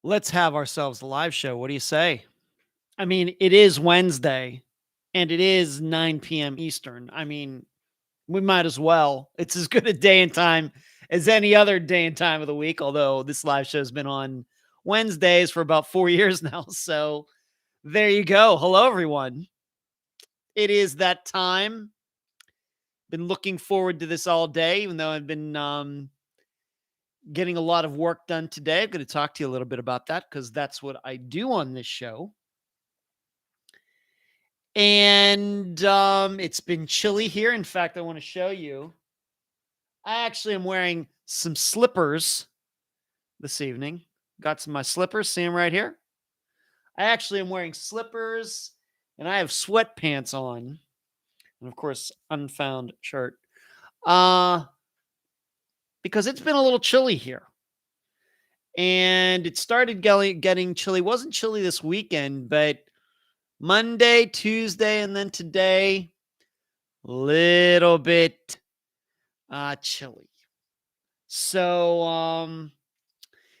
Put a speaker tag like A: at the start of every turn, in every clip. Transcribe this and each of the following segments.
A: Let's have ourselves a live show. What do you say? I mean, it is Wednesday and it is 9 p.m. Eastern. I mean, we might as well. It's as good a day and time as any other day and time of the week, although this live show has been on Wednesdays for about 4 years now. So there you go. Hello, everyone. It is that time. Been looking forward to this all day, even though I've been getting a lot of work done today. I'm going to talk to you a little bit about that because that's what I do on this show. And it's been chilly here. In fact, I want to show you. I actually am wearing some slippers this evening. Got some of my slippers. See them right here? I actually am wearing slippers and I have sweatpants on. And of course, Unfound shirt. Because it's been a little chilly here. And it started getting chilly. It wasn't chilly this weekend, but Monday, Tuesday, and then today, little bit chilly. So,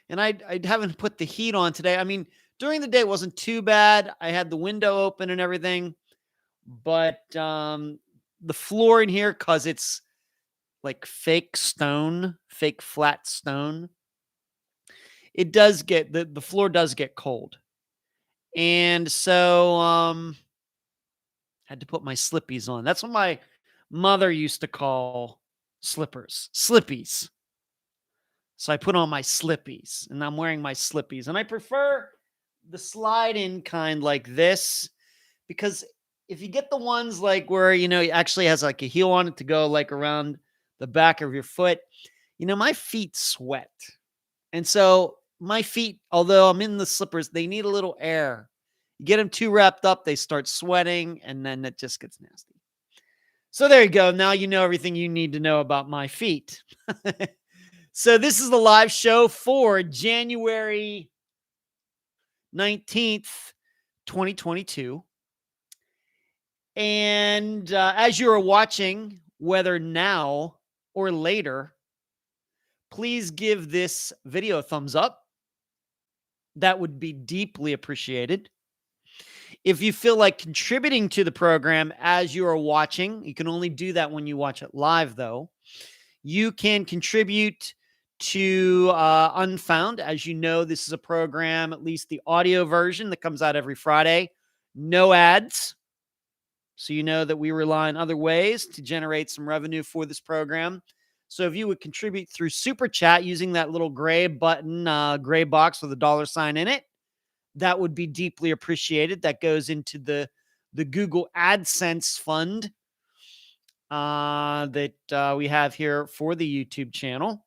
A: and I haven't put the heat on today. I mean, during the day it wasn't too bad. I had the window open and everything, but the floor in here, cause it's like fake stone, fake flat stone, it does get the floor does get cold. And so had to put my slippies on. That's what my mother used to call slippers, slippies. So I put on my slippies and I'm wearing my slippies. And I prefer the slide in kind like this because if you get the ones like where, it actually has like a heel on it to go like around the back of your foot, my feet sweat. And so my feet, although I'm in the slippers, they need a little air. You get them too wrapped up, they start sweating, and then it just gets nasty. So there you go. Now you know everything you need to know about my feet. So this is the live show for January 19th, 2022. And as you are watching, whether now or later, please give this video a thumbs up. That would be deeply appreciated. If you feel like contributing to the program as you are watching, you can only do that when you watch it live, though. You can contribute to Unfound. As you know, this is a program, at least the audio version, that comes out every Friday. No ads. So you know that we rely on other ways to generate some revenue for this program. So if you would contribute through Super Chat using that little gray button, gray box with a $sign in it, that would be deeply appreciated. That goes into the Google AdSense fund that we have here for the YouTube channel.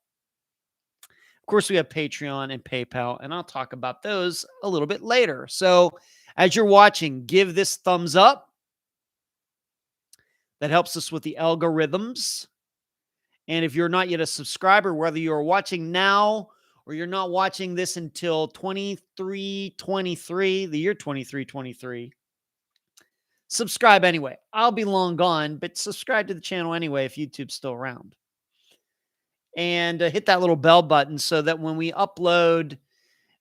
A: Of course, we have Patreon and PayPal, and I'll talk about those a little bit later. So as you're watching, give this thumbs up. That helps us with the algorithms. And if you're not yet a subscriber, whether you're watching now or you're not watching this until 2323, the year 2323, subscribe anyway. I'll be long gone, but subscribe to the channel anyway if YouTube's still around. And hit that little bell button so that when we upload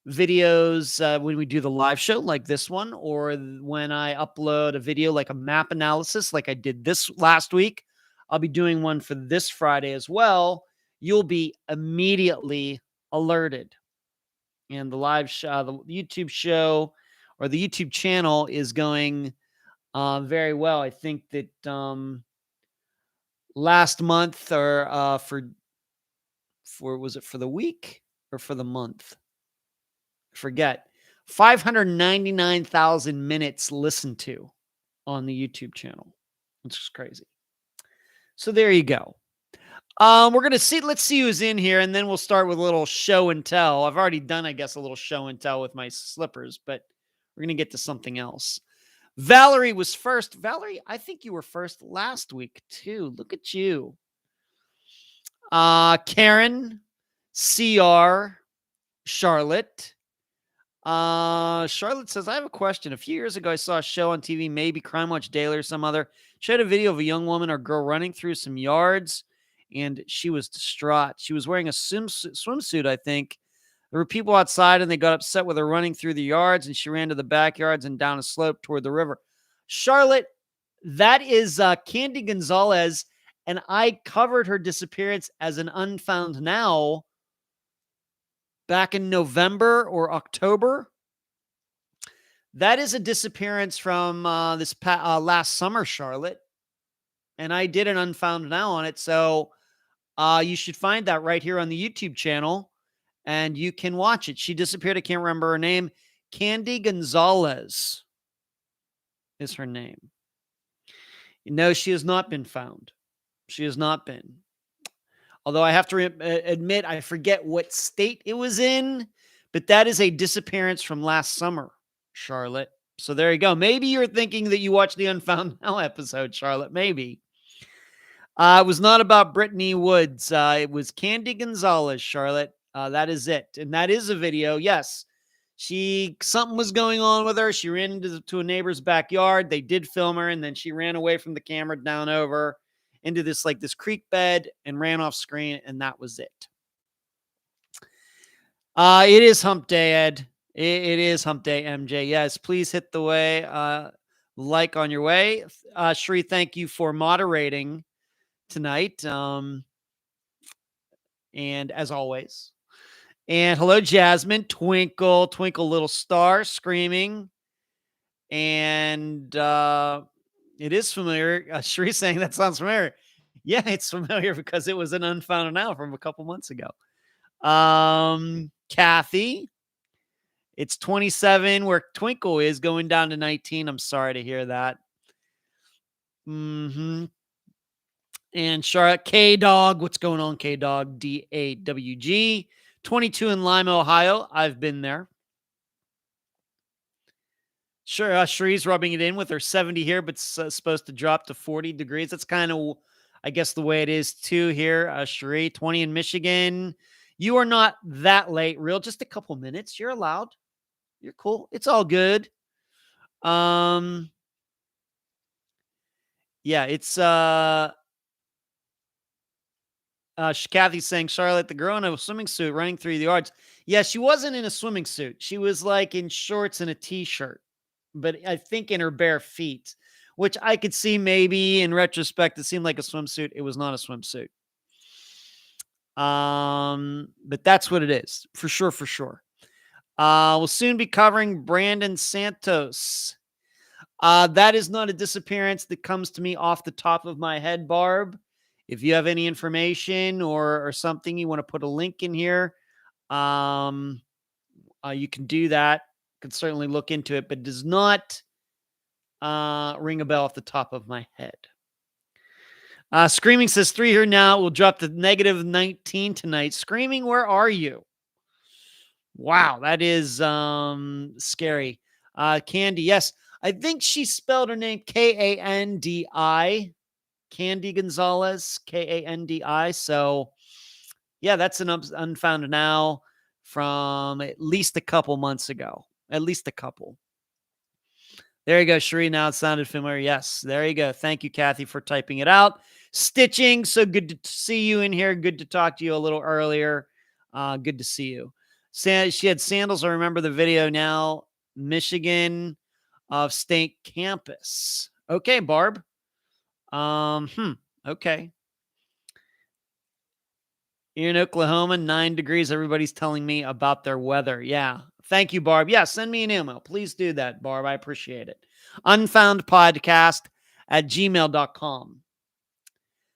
A: videos, when we do the live show like this one, or when I upload a video like a map analysis like I did this last week, I'll be doing one for this Friday as well. You'll be immediately alerted. And the live show, the YouTube show or the YouTube channel is going very well. I think that last month or was it for the week or for the month? I forget. 599,000 minutes listened to on the YouTube channel, which is crazy. So there you go. We're going to see, let's see who's in here, and then we'll start with a little show and tell. I've already done, I guess, a little show and tell with my slippers, but we're going to get to something else. Valerie was first. Valerie, I think you were first last week, too. Look at you. Karen, CR, Charlotte. Charlotte says, I have a question. A few years ago, I saw a show on TV, maybe Crime Watch Daily or some other, showed a video of a young woman or girl running through some yards, and she was distraught. She was wearing a swimsuit, I think. There were people outside and they got upset with her running through the yards, and she ran to the backyards and down a slope toward the river. Charlotte, that is Candy Gonzalez, and I covered her disappearance as an Unfound Now back in November or October. That is a disappearance from last summer, Charlotte, and I did an Unfound Now on it, so you should find that right here on the YouTube channel, and you can watch it. She disappeared. I can't remember her name. Candy Gonzalez is her name. No, she has not been found. She has not been. Although I have to admit, I forget what state it was in, but that is a disappearance from last summer, Charlotte. So there you go. Maybe you're thinking that you watched the Unfound Now episode, Charlotte. Maybe. It was not about Brittany Woods. It was Candy Gonzalez, Charlotte. That is it. And that is a video. Yes. Something was going on with her. She ran into a neighbor's backyard. They did film her, and then she ran away from the camera down over into this creek bed and ran off screen, and that was it. It is hump day, Ed. It is hump day, MJ. Yes, please hit the like on your way. Shri, thank you for moderating tonight. And as always. And hello, Jasmine. Twinkle, twinkle, little star, screaming. And it is familiar. Shri saying that sounds familiar. Yeah, it's familiar because it was an Unfound Now from a couple months ago. Kathy, it's 27 where Twinkle is going down to 19. I'm sorry to hear that. And Charlotte, K-Dog, what's going on, K-Dog? DAWG. 22 in Lima, Ohio. I've been there. Sure, Shree's rubbing it in with her 70 here, but supposed to drop to 40 degrees. That's kind of, I guess, the way it is too here. Shree, 20 in Michigan. You are not that late, real. Just a couple minutes. You're allowed. You're cool. It's all good. Yeah, it's Kathy's saying, Charlotte, the girl in a swimming suit running through the yards. Yeah, she wasn't in a swimming suit. She was like in shorts and a t-shirt, but I think in her bare feet, which I could see maybe in retrospect, it seemed like a swimsuit. It was not a swimsuit. But that's what it is for sure. For sure. We'll soon be covering Brandon Santos. That is not a disappearance that comes to me off the top of my head, Barb. If you have any information or something, you want to put a link in here, you can do that. Could certainly look into it, but it does not ring a bell off the top of my head. Screaming says 3 here now. We'll drop to negative 19 tonight. Screaming, where are you? Wow, that is scary. Candy, yes. I think she spelled her name Kandi. Candy Gonzalez, Kandi. So, yeah, that's an Unfound Now from at least a couple months ago. At least a couple. There you go, Sheree. Now it sounded familiar. Yes, there you go. Thank you, Kathy, for typing it out. Stitching, so good to see you in here. Good to talk to you a little earlier. Good to see you. She had sandals. I remember the video now. Michigan of State Campus. Okay, Barb. Okay. In Oklahoma, 9 degrees. Everybody's telling me about their weather. Yeah. Thank you, Barb. Yeah, send me an email. Please do that, Barb. I appreciate it. Unfoundpodcast@gmail.com.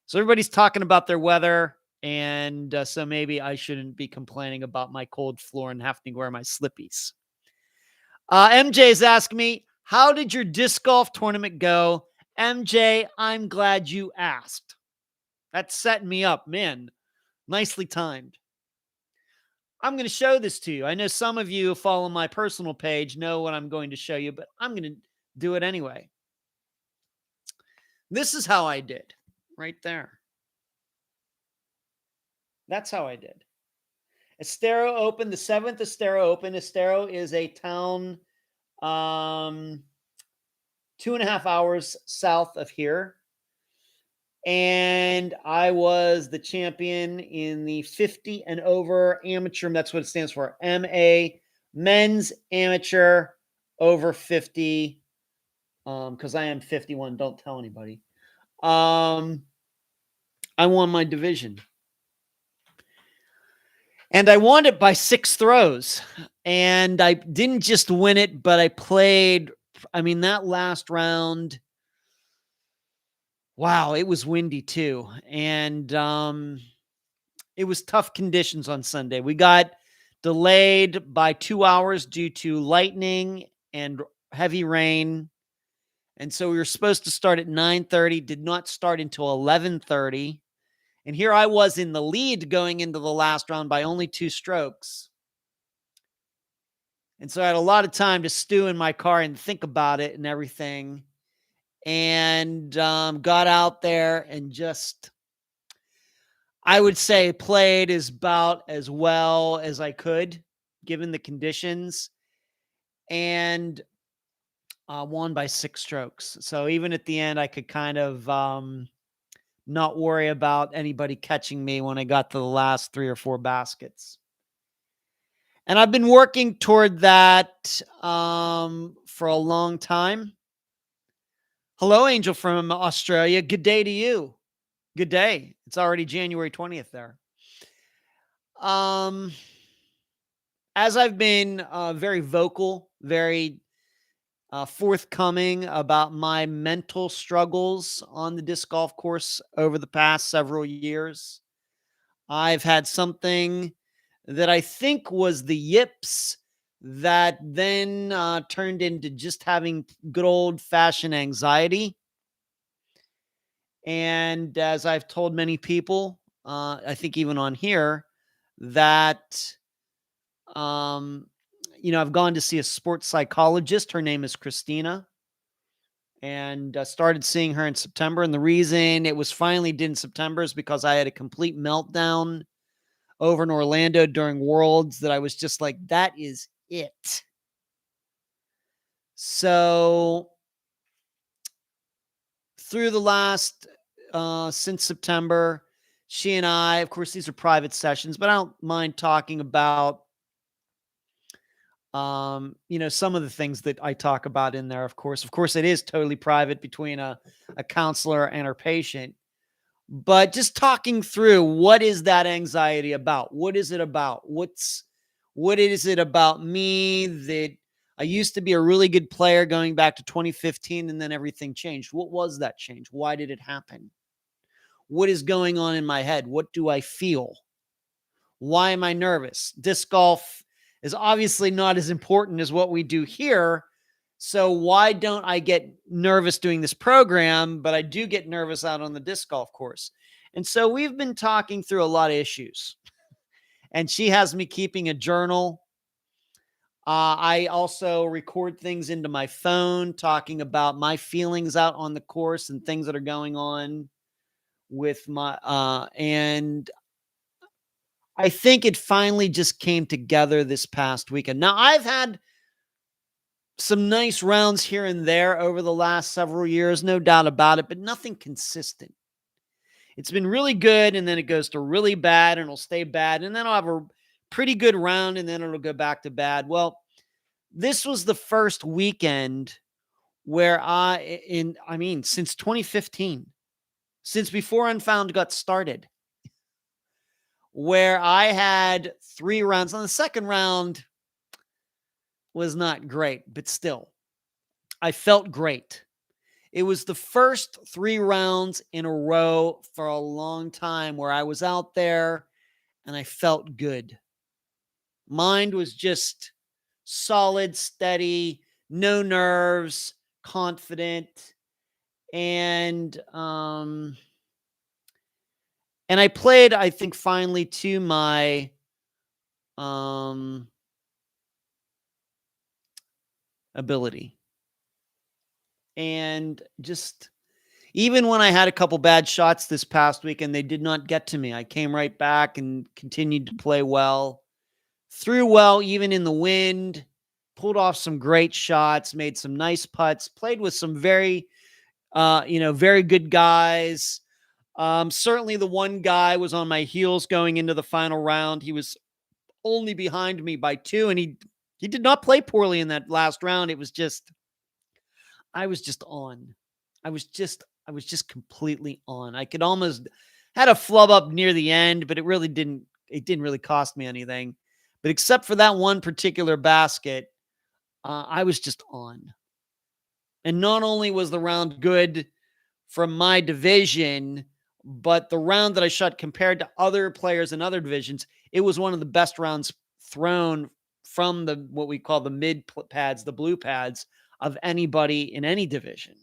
A: So everybody's talking about their weather, and so maybe I shouldn't be complaining about my cold floor and having to wear my slippies. MJ is asking me, how did your disc golf tournament go? MJ, I'm glad you asked. That's setting me up, man. Nicely timed. I'm going to show this to you. I know some of you who follow my personal page know what I'm going to show you, but I'm going to do it anyway. This is how I did. Right there. That's how I did. Estero Open, the 7th Estero Open. Estero is a town 2.5 hours south of here. And I was the champion in the 50 and over amateur. That's what it stands for. MA, men's amateur over 50. Because I am 51. Don't tell anybody. I won my division. And I won it by 6 throws. And I didn't just win it, but I played. I mean, that last round, wow, it was windy too. And it was tough conditions on Sunday. We got delayed by 2 hours due to lightning and heavy rain. And so we were supposed to start at 9:30, did not start until 11:30. And here I was in the lead going into the last round by only 2 strokes. And so I had a lot of time to stew in my car and think about it and everything. And got out there and just, I would say, played about as well as I could, given the conditions. And won by 6 strokes. So even at the end, I could kind of not worry about anybody catching me when I got to the last 3 or 4 baskets. And I've been working toward that for a long time. Hello, Angel from Australia. Good day to you. Good day. It's already January 20th there. As I've been very vocal, very forthcoming about my mental struggles on the disc golf course over the past several years. I've had something that I think was the yips that then turned into just having good old-fashioned anxiety. And as I've told many people, I think even on here, that I've gone to see a sports psychologist. Her name is Christina, and started seeing her in September. And the reason it was finally did in September is because I had a complete meltdown over in Orlando during Worlds that I was just like, that is it. So through the last, since September, she and I, of course, these are private sessions, but I don't mind talking about some of the things that I talk about in there. Of course, it is totally private between a counselor and her patient, but just talking through, what is that anxiety about? What is it about? What is it about me that I used to be a really good player going back to 2015 and then everything changed? What was that change? Why did it happen? What is going on in my head? What do I feel? Why am I nervous? Disc golf is obviously not as important as what we do here. So why don't I get nervous doing this program, but I do get nervous out on the disc golf course? And so we've been talking through a lot of issues. And she has me keeping a journal. I also record things into my phone, talking about my feelings out on the course and things that are going on with my, and I think it finally just came together this past weekend. Now, I've had some nice rounds here and there over the last several years, no doubt about it, but nothing consistent. It's been really good, and then it goes to really bad, and it'll stay bad, and then I'll have a pretty good round, and then it'll go back to bad. Well, this was the first weekend where since 2015, since before Unfound got started, where I had 3 rounds. On the second round was not great, but still, I felt great. It was the first 3 rounds in a row for a long time where I was out there and I felt good. Mind was just solid, steady, no nerves, confident. And I played, I think, finally to my ability. And just, even when I had a couple bad shots this past week and they did not get to me, I came right back and continued to play well. Threw well, even in the wind. Pulled off some great shots, made some nice putts, played with some very, very good guys. Certainly the one guy was on my heels going into the final round. He was only behind me by 2, and he did not play poorly in that last round. It was just I was just on. I was just completely on. I could almost had a flub up near the end, but it didn't really cost me anything. But except for that one particular basket, I was just on. And not only was the round good from my division, but the round that I shot compared to other players in other divisions, it was one of the best rounds thrown from the what we call the pads, the blue pads of anybody in any division.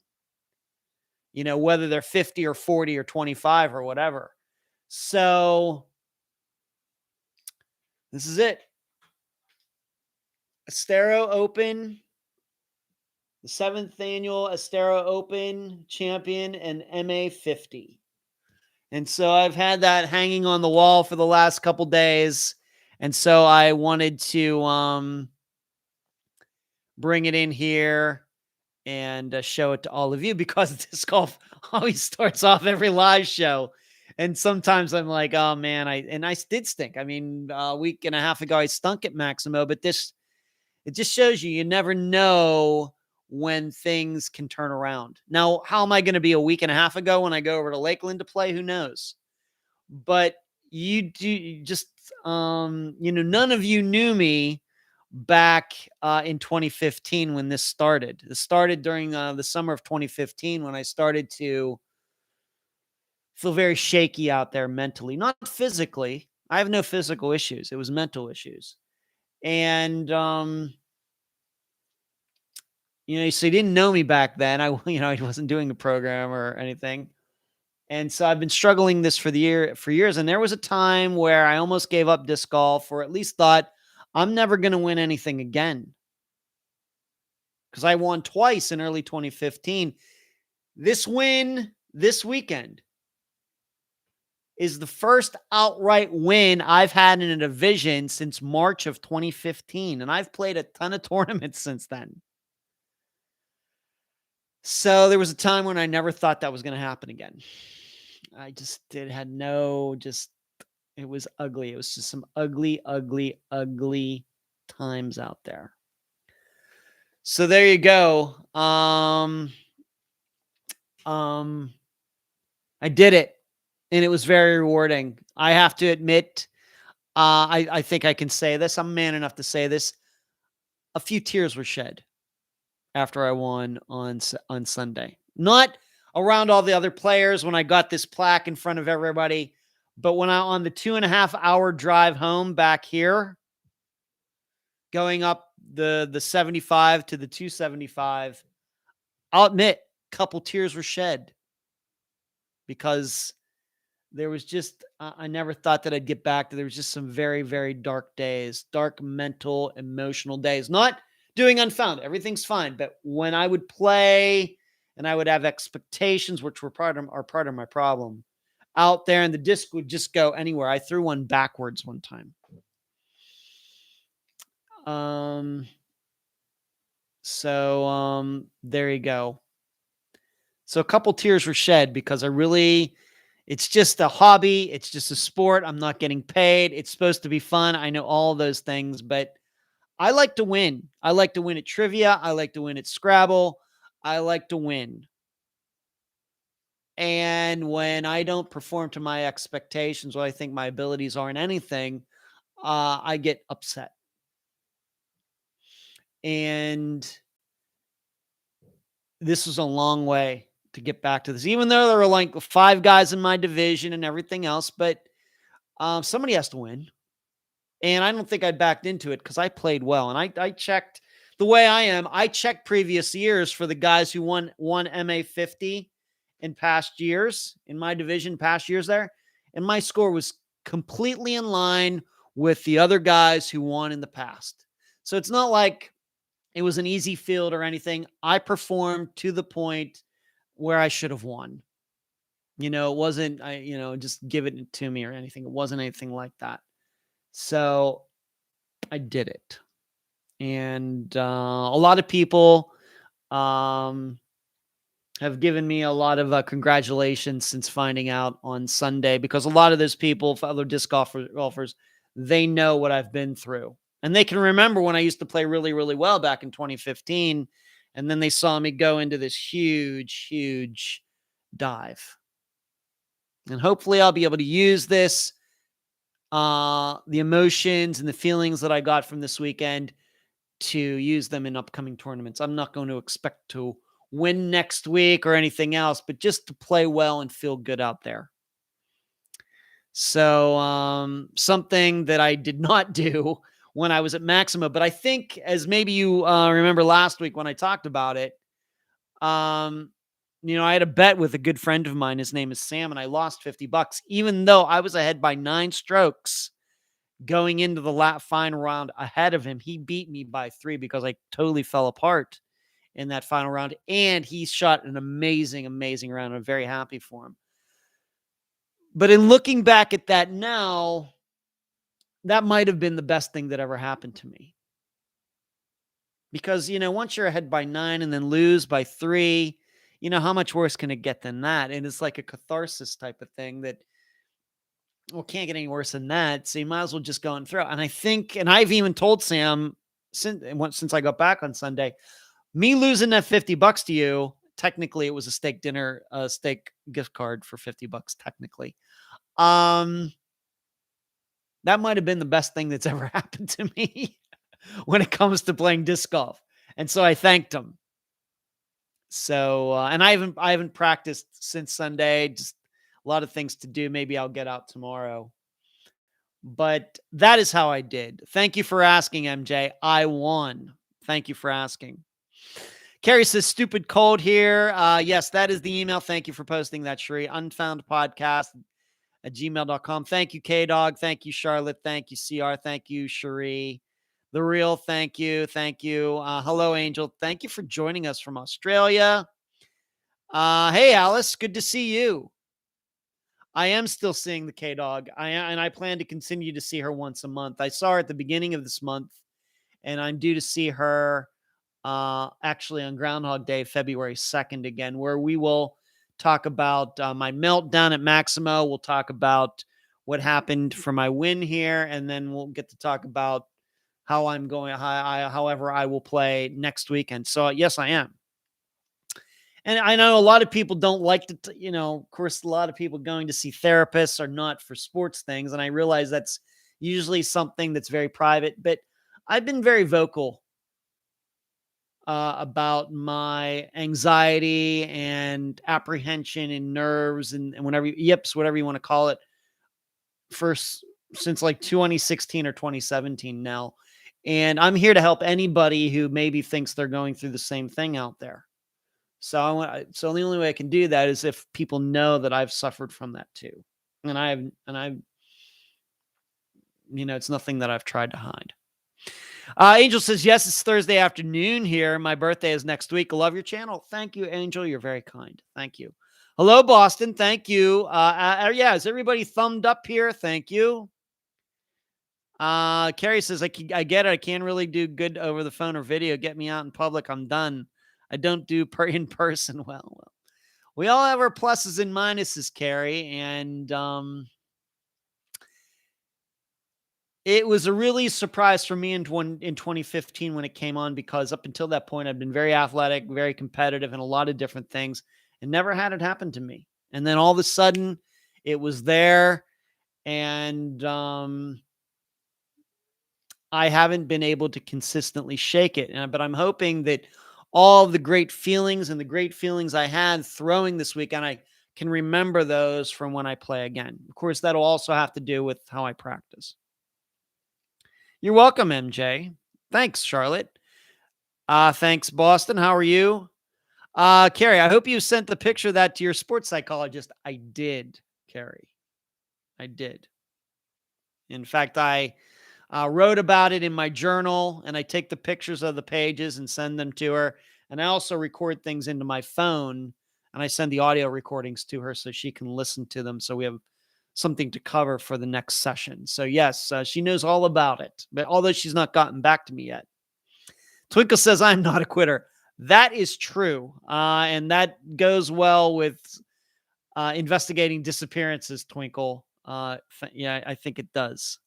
A: Whether they're 50 or 40 or 25 or whatever. So this is it. Estero Open, the 7th annual Estero Open champion and MA 50. And so I've had that hanging on the wall for the last couple days. And so I wanted to bring it in here and show it to all of you because disc golf always starts off every live show. And sometimes I'm like, oh man, I did stink. I mean, a week and a half ago, I stunk at Maximo, but it just shows you never know when things can turn around. Now, how am I going to be a week and a half ago when I go over to Lakeland to play? Who knows? But none of you knew me back in 2015 when this started. This started during the summer of 2015 when I started to feel very shaky out there mentally, not physically. I have no physical issues. It was mental issues. And, so you didn't know me back then. I wasn't doing a program or anything. And so I've been struggling this for years. And there was a time where I almost gave up disc golf, or at least thought I'm never going to win anything again. Because I won twice in early 2015. This win this weekend is the first outright win I've had in a division since March of 2015. And I've played a ton of tournaments since then. So there was a time when I never thought that was going to happen again. I just it was ugly. It was just some ugly, ugly, ugly times out there. So there you go. I did it, and it was very rewarding. I have to admit, I think I can say this. I'm man enough to say this. A few tears were shed after I won on Sunday. Not around all the other players when I got this plaque in front of everybody, but when on the 2.5-hour drive home back here, going up the 75 to the 275, I'll admit, a couple tears were shed because there was just, I never thought that I'd get back to, there was just some very, very dark days, dark mental, emotional days. Not doing Unfound. Everything's fine. But when I would play and I would have expectations, which are part of my problem out there, and the disc would just go anywhere. I threw one backwards one time. So there you go. So a couple tears were shed because it's just a hobby. It's just a sport. I'm not getting paid. It's supposed to be fun. I know all those things, but I like to win. I like to win at trivia. I like to win at Scrabble. I like to win. And when I don't perform to my expectations, what I think my abilities are in anything, I get upset. And this was a long way to get back to this, even though there were like 5 guys in my division and everything else, but somebody has to win. And I don't think I backed into it because I played well. And I checked the way I am. I checked previous years for the guys who won MA 50 in past years, in my division, past years there. And my score was completely in line with the other guys who won in the past. So it's not like it was an easy field or anything. I performed to the point where I should have won. It wasn't, just give it to me or anything. It wasn't anything like that. So I did it. And a lot of people have given me a lot of congratulations since finding out on Sunday, because a lot of those people, other disc golfers, they know what I've been through. And they can remember when I used to play really, really well back in 2015. And then they saw me go into this huge, huge dive. And hopefully I'll be able to use this, the emotions and the feelings that I got from this weekend, to use them in upcoming tournaments. I'm not going to expect to win next week or anything else, but just to play well and feel good out there. So something that I did not do when I was at Maxima, but I think, as maybe you remember last week when I talked about it, I had a bet with a good friend of mine. His name is Sam, and I lost $50, even though I was ahead by 9 strokes going into the final round ahead of him. He beat me by 3 because I totally fell apart in that final round, and he shot an amazing, amazing round. I'm very happy for him. But in looking back at that now, that might have been the best thing that ever happened to me. Because, once you're ahead by 9 and then lose by 3, how much worse can it get than that? And it's like a catharsis type of thing that, can't get any worse than that. So you might as well just go and throw. And I think, and I've even told Sam since I got back on Sunday, me losing that $50 to you, technically it was a steak gift card for $50, technically. That might have been the best thing that's ever happened to me when it comes to playing disc golf. And so I thanked him. So, and I haven't practiced since Sunday, just a lot of things to do. Maybe I'll get out tomorrow. But that is how I did. Thank you for asking, MJ. I won. Thank you for asking. Carrie says, stupid cold here. Yes, that is the email. Thank you for posting that, Sheree. Unfound Podcast at gmail.com. Thank you, K-Dog. Thank you, Charlotte. Thank you, CR. Thank you, Sheree. The Real, thank you. Thank you. Hello, Angel. Thank you for joining us from Australia. Hey, Alice. Good to see you. I am still seeing the K-Dog. And I plan to continue to see her once a month. I saw her at the beginning of this month, and I'm due to see her actually on Groundhog Day, February 2nd again, where we will talk about my meltdown at Maximo. We'll talk about what happened for my win here, and then we'll get to talk about how I'm going, however I will play next weekend. So yes, I am. And I know a lot of people don't like to, of course, a lot of people going to see therapists are not for sports things. And I realize that's usually something that's very private, but I've been very vocal about my anxiety and apprehension and nerves and whatever you want to call it, since like 2016 or 2017 now. And I'm here to help anybody who maybe thinks they're going through the same thing out there. So the only way I can do that is if people know that I've suffered from that too. And I've it's nothing that I've tried to hide. Angel says, yes, it's Thursday afternoon here. My birthday is next week. I love your channel. Thank you, Angel. You're very kind. Thank you. Hello, Boston. Thank you. Yeah, is everybody thumbed up here? Thank you. Carrie says, I get it. I can't really do good over the phone or video. Get me out in public. I'm done. I don't do in person. Well, we all have our pluses and minuses, Carrie. And it was a really surprise for me in 2015 when it came on, because up until that point, I've been very athletic, very competitive in a lot of different things, and never had it happen to me. And then all of a sudden it was there, and I haven't been able to consistently shake it. But I'm hoping that all of the great feelings I had throwing this weekend, I can remember those from when I play again. Of course, that'll also have to do with how I practice. You're welcome, MJ. Thanks, Charlotte. Thanks, Boston. How are you? Carrie, I hope you sent the picture of that to your sports psychologist. I did, Carrie. I did. In fact, I wrote about it in my journal, and I take the pictures of the pages and send them to her. And I also record things into my phone, and I send the audio recordings to her so she can listen to them. So we have something to cover for the next session. So yes, she knows all about it, but although she's not gotten back to me yet. Twinkle says, I'm not a quitter. That is true. And that goes well with investigating disappearances, Twinkle. Yeah, I think it does.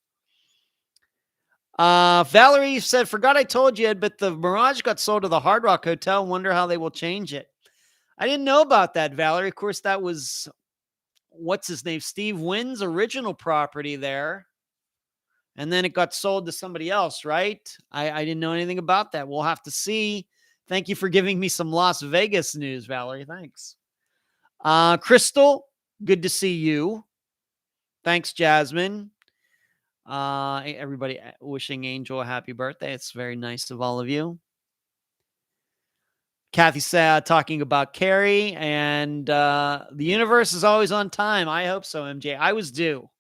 A: Valerie said, forgot I told you, but the Mirage got sold to the Hard Rock Hotel. Wonder how they will change it. I didn't know about that, Valerie. Of course, that was, what's his name? Steve Wynn's original property there. And then it got sold to somebody else, right? I didn't know anything about that. We'll have to see. Thank you for giving me some Las Vegas news, Valerie. Thanks. Crystal, good to see you. Thanks, Jasmine. Everybody wishing Angel a happy birthday. It's very nice of all of you. Kathy said, talking about Carrie, and the universe is always on time. I hope so, MJ. I was due.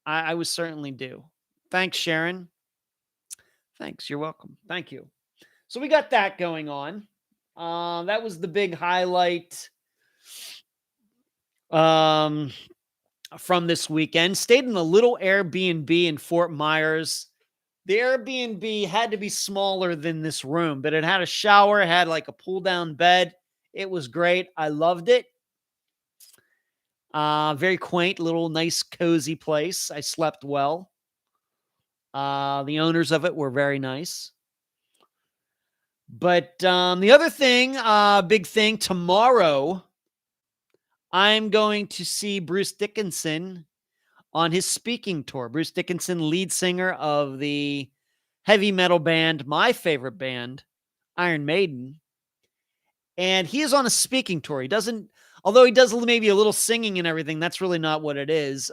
A: I was certainly due. Thanks, Sharon. Thanks. You're welcome. Thank you. So we got that going on. That was the big highlight from this weekend. Stayed in a little Airbnb in Fort Myers. The Airbnb had to be smaller than this room, but it had a shower, it had like a pull-down bed. It was great. I loved it. Very quaint, little nice, cozy place. I slept well. The owners of it were very nice. But the other thing, big thing, tomorrow, I'm going to see Bruce Dickinson on his speaking tour. Bruce Dickinson, lead singer of the heavy metal band, my favorite band, Iron Maiden. And he is on a speaking tour. He doesn't, although he does maybe a little singing and everything, that's really not what it is.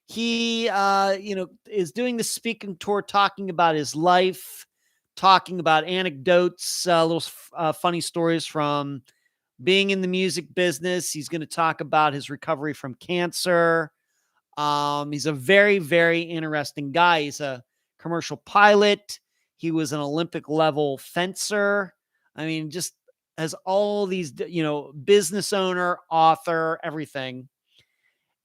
A: He, is doing the speaking tour, talking about his life, talking about anecdotes, little funny stories from being in the music business. He's going to talk about his recovery from cancer. He's a very, very interesting guy. He's a commercial pilot. He was an Olympic level fencer. I mean, just has all these, business owner, author, everything.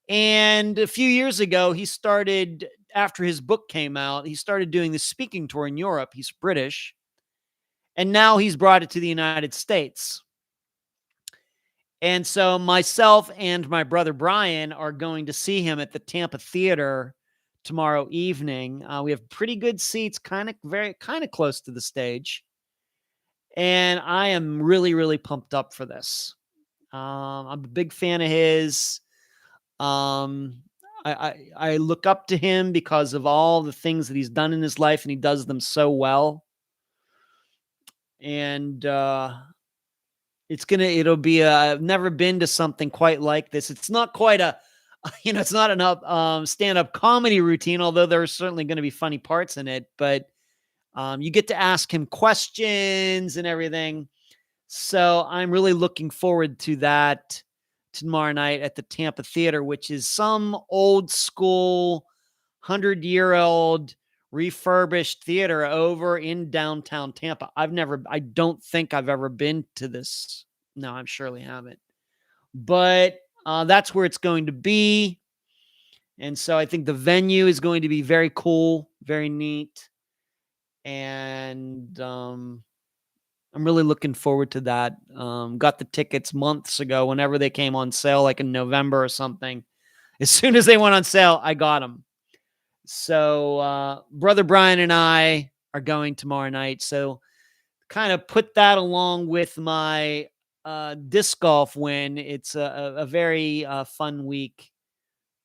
A: And a few years ago, he started, after his book came out, he started doing the speaking tour in Europe. He's British. And now he's brought it to the United States. And so myself and my brother Brian are going to see him at the Tampa Theater tomorrow evening. We have pretty good seats, kind of close to the stage. And I am really, really pumped up for this. I'm a big fan of his. I look up to him because of all the things that he's done in his life, and he does them so well. And it'll be I've never been to something quite like this. It's not quite it's not an stand-up comedy routine, although there are certainly going to be funny parts in it, but you get to ask him questions and everything. So I'm really looking forward to that tomorrow night at the Tampa Theater, which is some old school 100-year-old refurbished theater over in downtown Tampa. I don't think I've ever been to this. No, I surely haven't. But that's where it's going to be. And so I think the venue is going to be very cool, very neat. And I'm really looking forward to that. Got the tickets months ago, whenever they came on sale, like in November or something. As soon as they went on sale, I got them. So Brother Brian and I are going tomorrow night. So kind of put that along with my disc golf win. It's a very fun week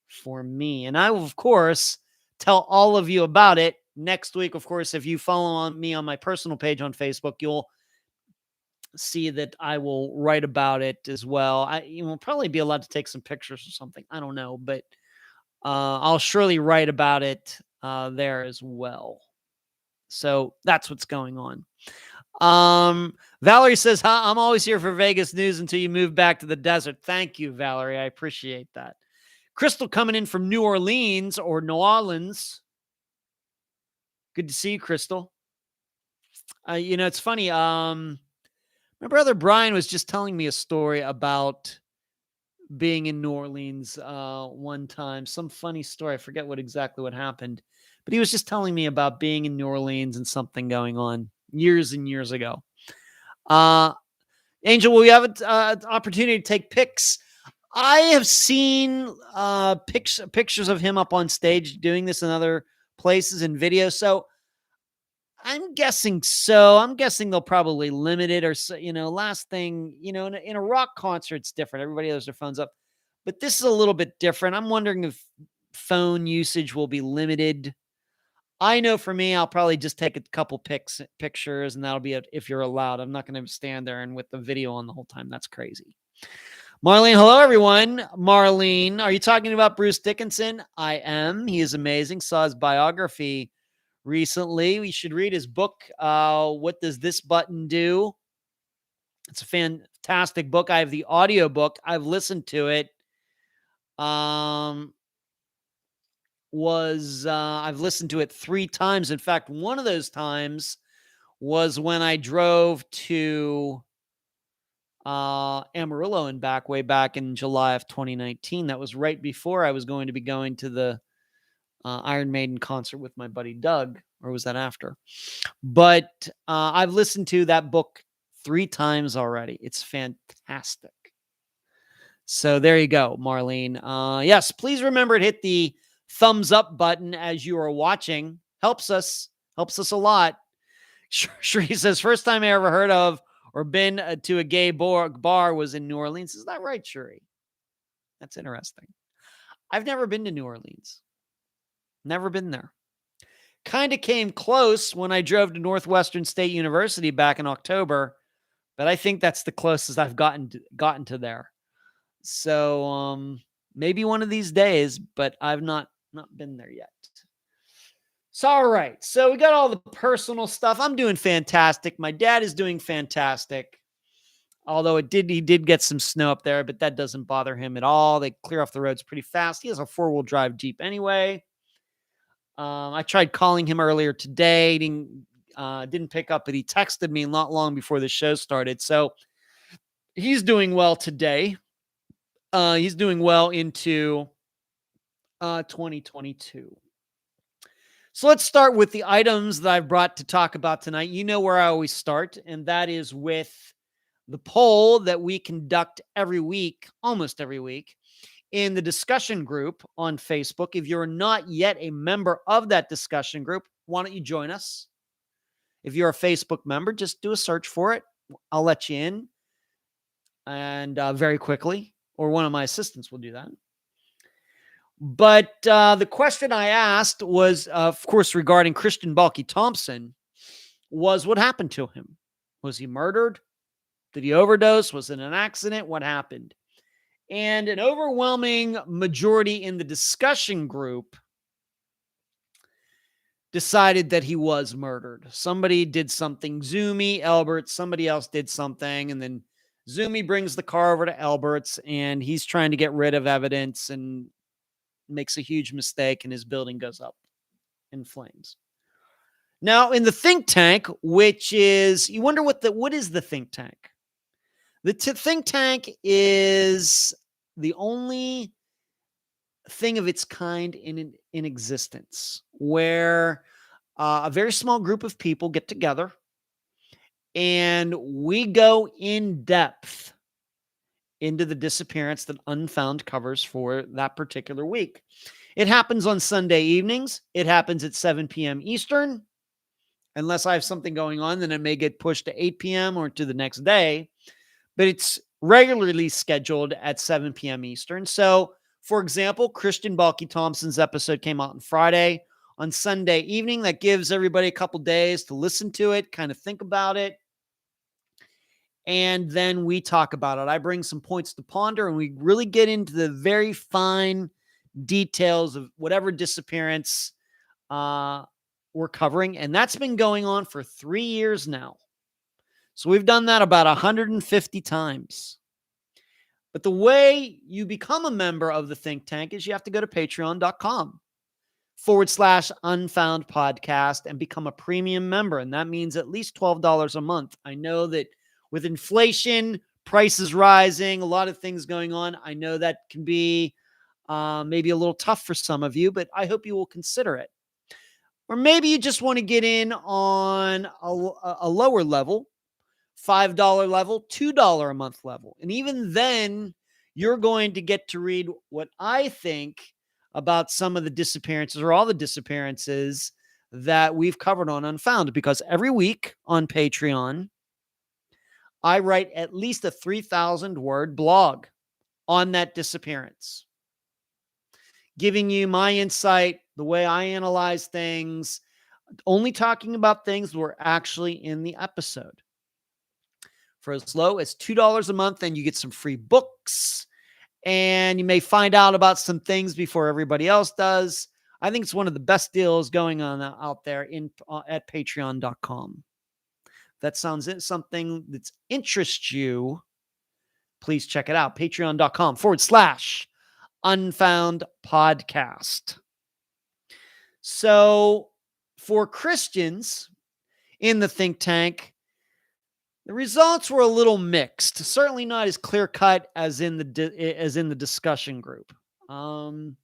A: for me. And I will, of course, tell all of you about it next week. Of course, if you follow me on my personal page on Facebook, you'll see that I will write about it as well. You will probably be allowed to take some pictures or something. I don't know, but I'll surely write about it there as well. So that's what's going on. Valerie says, I'm always here for Vegas news until you move back to the desert. Thank you, Valerie. I appreciate that. Crystal coming in from New Orleans or New Orleans. Good to see you, Crystal. It's funny. My brother Brian was just telling me a story about being in New Orleans one time. Some funny story. I forget exactly what happened. But he was just telling me about being in New Orleans and something going on years and years ago. Angel, will we have an opportunity to take pics? I have seen pictures of him up on stage doing this in other places and videos. So I'm guessing so. I'm guessing they'll probably limit it or, last thing, in a rock concert, it's different. Everybody has their phones up. But this is a little bit different. I'm wondering if phone usage will be limited. I know for me, I'll probably just take a couple pictures, and that'll be it if you're allowed. I'm not going to stand there and with the video on the whole time. That's crazy. Marlene, hello, everyone. Marlene, are you talking about Bruce Dickinson? I am. He is amazing. Saw his biography recently. We should read his book, What Does This Button Do? It's a fantastic book. I have the audio book. I've listened to it. I've listened to it 3 times. In fact, one of those times was when I drove to Amarillo and back way back in July of 2019. That was right before I was going to be going to the Iron Maiden concert with my buddy Doug, or was that after? But I've listened to that book 3 times already. It's fantastic. So there you go, Marlene. Yes, please remember to hit the thumbs up button as you are watching. Helps us a lot. Shree says, first time I ever heard of or been to a gay bar was in New Orleans. Is that right, Shuri? That's interesting. I've never been to New Orleans. Never been there. Kind of came close when I drove to Northwestern State University back in October, but I think that's the closest I've gotten to there. So maybe one of these days, but I've not been there yet. So, all right. So we got all the personal stuff. I'm doing fantastic. My dad is doing fantastic. Although he did get some snow up there, but that doesn't bother him at all. They clear off the roads pretty fast. He has a 4-wheel drive Jeep anyway. I tried calling him earlier today. Didn't pick up, but he texted me not long before the show started. So he's doing well today. He's doing well into 2022. So let's start with the items that I've brought to talk about tonight. You know where I always start, and that is with the poll that we conduct every week, almost every week, in the discussion group on Facebook. If you're not yet a member of that discussion group, why don't you join us? If you're a Facebook member, just do a search for it. I'll let you in, and very quickly, or one of my assistants will do that. But the question I asked was, of course, regarding Christian Balky Thompson, was what happened to him? Was he murdered? Did he overdose? Was it an accident? What happened? And an overwhelming majority in the discussion group decided that he was murdered. Somebody did something. Zoomy, Elbert, somebody else did something. And then Zoomy brings the car over to Elbert's, and he's trying to get rid of evidence and makes a huge mistake, and his building goes up in flames. Now, in the think tank, which is, you wonder what is the think tank? The think tank is the only thing of its kind in existence, where a very small group of people get together and we go in depth into the disappearance that Unfound covers for that particular week. It happens on Sunday evenings. It happens at 7 p.m. Eastern. Unless I have something going on, then it may get pushed to 8 p.m. or to the next day. But it's regularly scheduled at 7 p.m. Eastern. So, for example, Christian Balky Thompson's episode came out on Friday. On Sunday evening, that gives everybody a couple days to listen to it, kind of think about it. And then we talk about it. I bring some points to ponder, and we really get into the very fine details of whatever disappearance we're covering. And that's been going on for 3 years now. So we've done that about 150 times. But the way you become a member of the think tank is you have to go to patreon.com/Unfound Podcast and become a premium member. And that means at least $12 a month. I know that with inflation, prices rising, a lot of things going on, I know that can be maybe a little tough for some of you, but I hope you will consider it. Or maybe you just want to get in on a lower level, $5 level, $2 a month level. And even then, you're going to get to read what I think about some of the disappearances or all the disappearances that we've covered on Unfound. Because every week on Patreon, I write at least a 3,000 word blog on that disappearance, giving you my insight, the way I analyze things, only talking about things that were actually in the episode. For as low as $2 a month, and you get some free books, and you may find out about some things before everybody else does. I think it's one of the best deals going on out there at patreon.com. That sounds something that interests you. Please check it out. Patreon.com/Unfound Podcast. So for Christians in the think tank, the results were a little mixed. Certainly not as clear cut as in the discussion group. Seem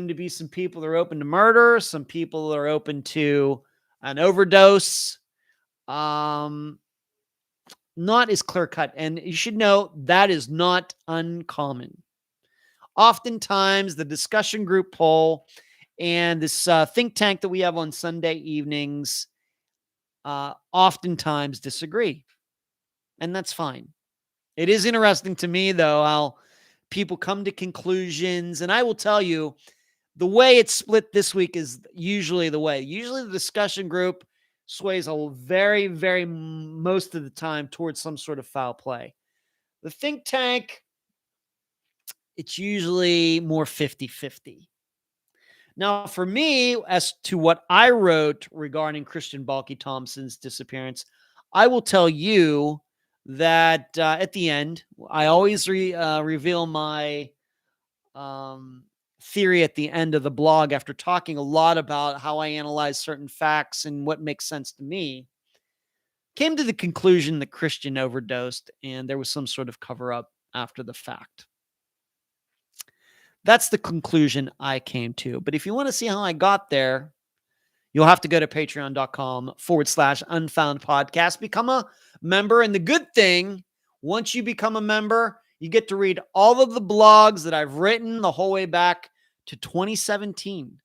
A: to be some people that are open to murder, some people that are open to an overdose. Not as clear cut, and you should know that is not uncommon. Oftentimes, the discussion group poll and this think tank that we have on Sunday evenings oftentimes disagree, and that's fine. It is interesting to me, though, how people come to conclusions, and I will tell you, the way it's split this week is usually the way. Usually the discussion group sways a very, very most of the time towards some sort of foul play. The think tank, it's usually more 50-50. Now, for me, as to what I wrote regarding Christian Balky Thompson's disappearance, I will tell you that at the end, I always reveal my theory at the end of the blog after talking a lot about how I analyze certain facts and what makes sense to me. Came to the conclusion that Christian overdosed and there was some sort of cover up after the fact. That's the conclusion I came to. But if you want to see how I got there, you'll have to go to patreon.com/Unfound Podcast, become a member. And the good thing, once you become a member, you get to read all of the blogs that I've written the whole way back to 2017.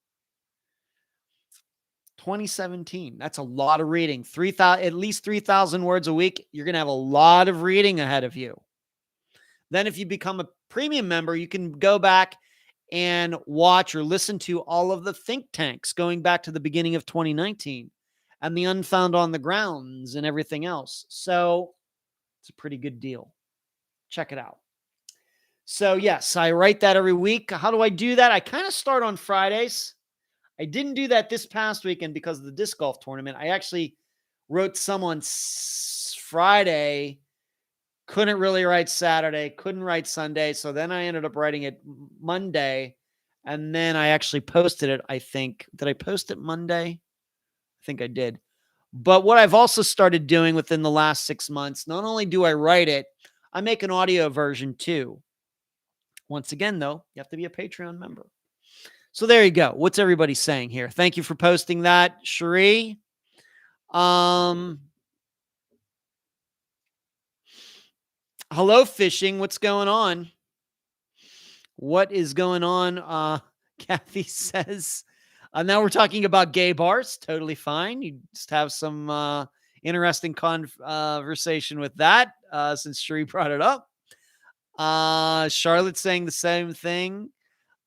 A: 2017. That's a lot of reading. At least 3,000 words a week. You're going to have a lot of reading ahead of you. Then if you become a premium member, you can go back and watch or listen to all of the think tanks going back to the beginning of 2019 and the Unfound on the Grounds and everything else. So it's a pretty good deal. Check it out. So yes, I write that every week. How do I do that? I kind of start on Fridays. I didn't do that this past weekend because of the disc golf tournament. I actually wrote some on Friday, couldn't really write Saturday, couldn't write Sunday. So then I ended up writing it Monday, and then I actually posted it, I think. Did I post it Monday? I think I did. But what I've also started doing within the last 6 months, not only do I write it, I make an audio version too. Once again, though, you have to be a Patreon member. So there you go. What's everybody saying here? Thank you for posting that, Cherie. Hello, Fishing. What's going on? What is going on? Kathy says, now we're talking about gay bars. Totally fine. You just have some interesting conversation with that since Cherie brought it up. Charlotte's saying the same thing.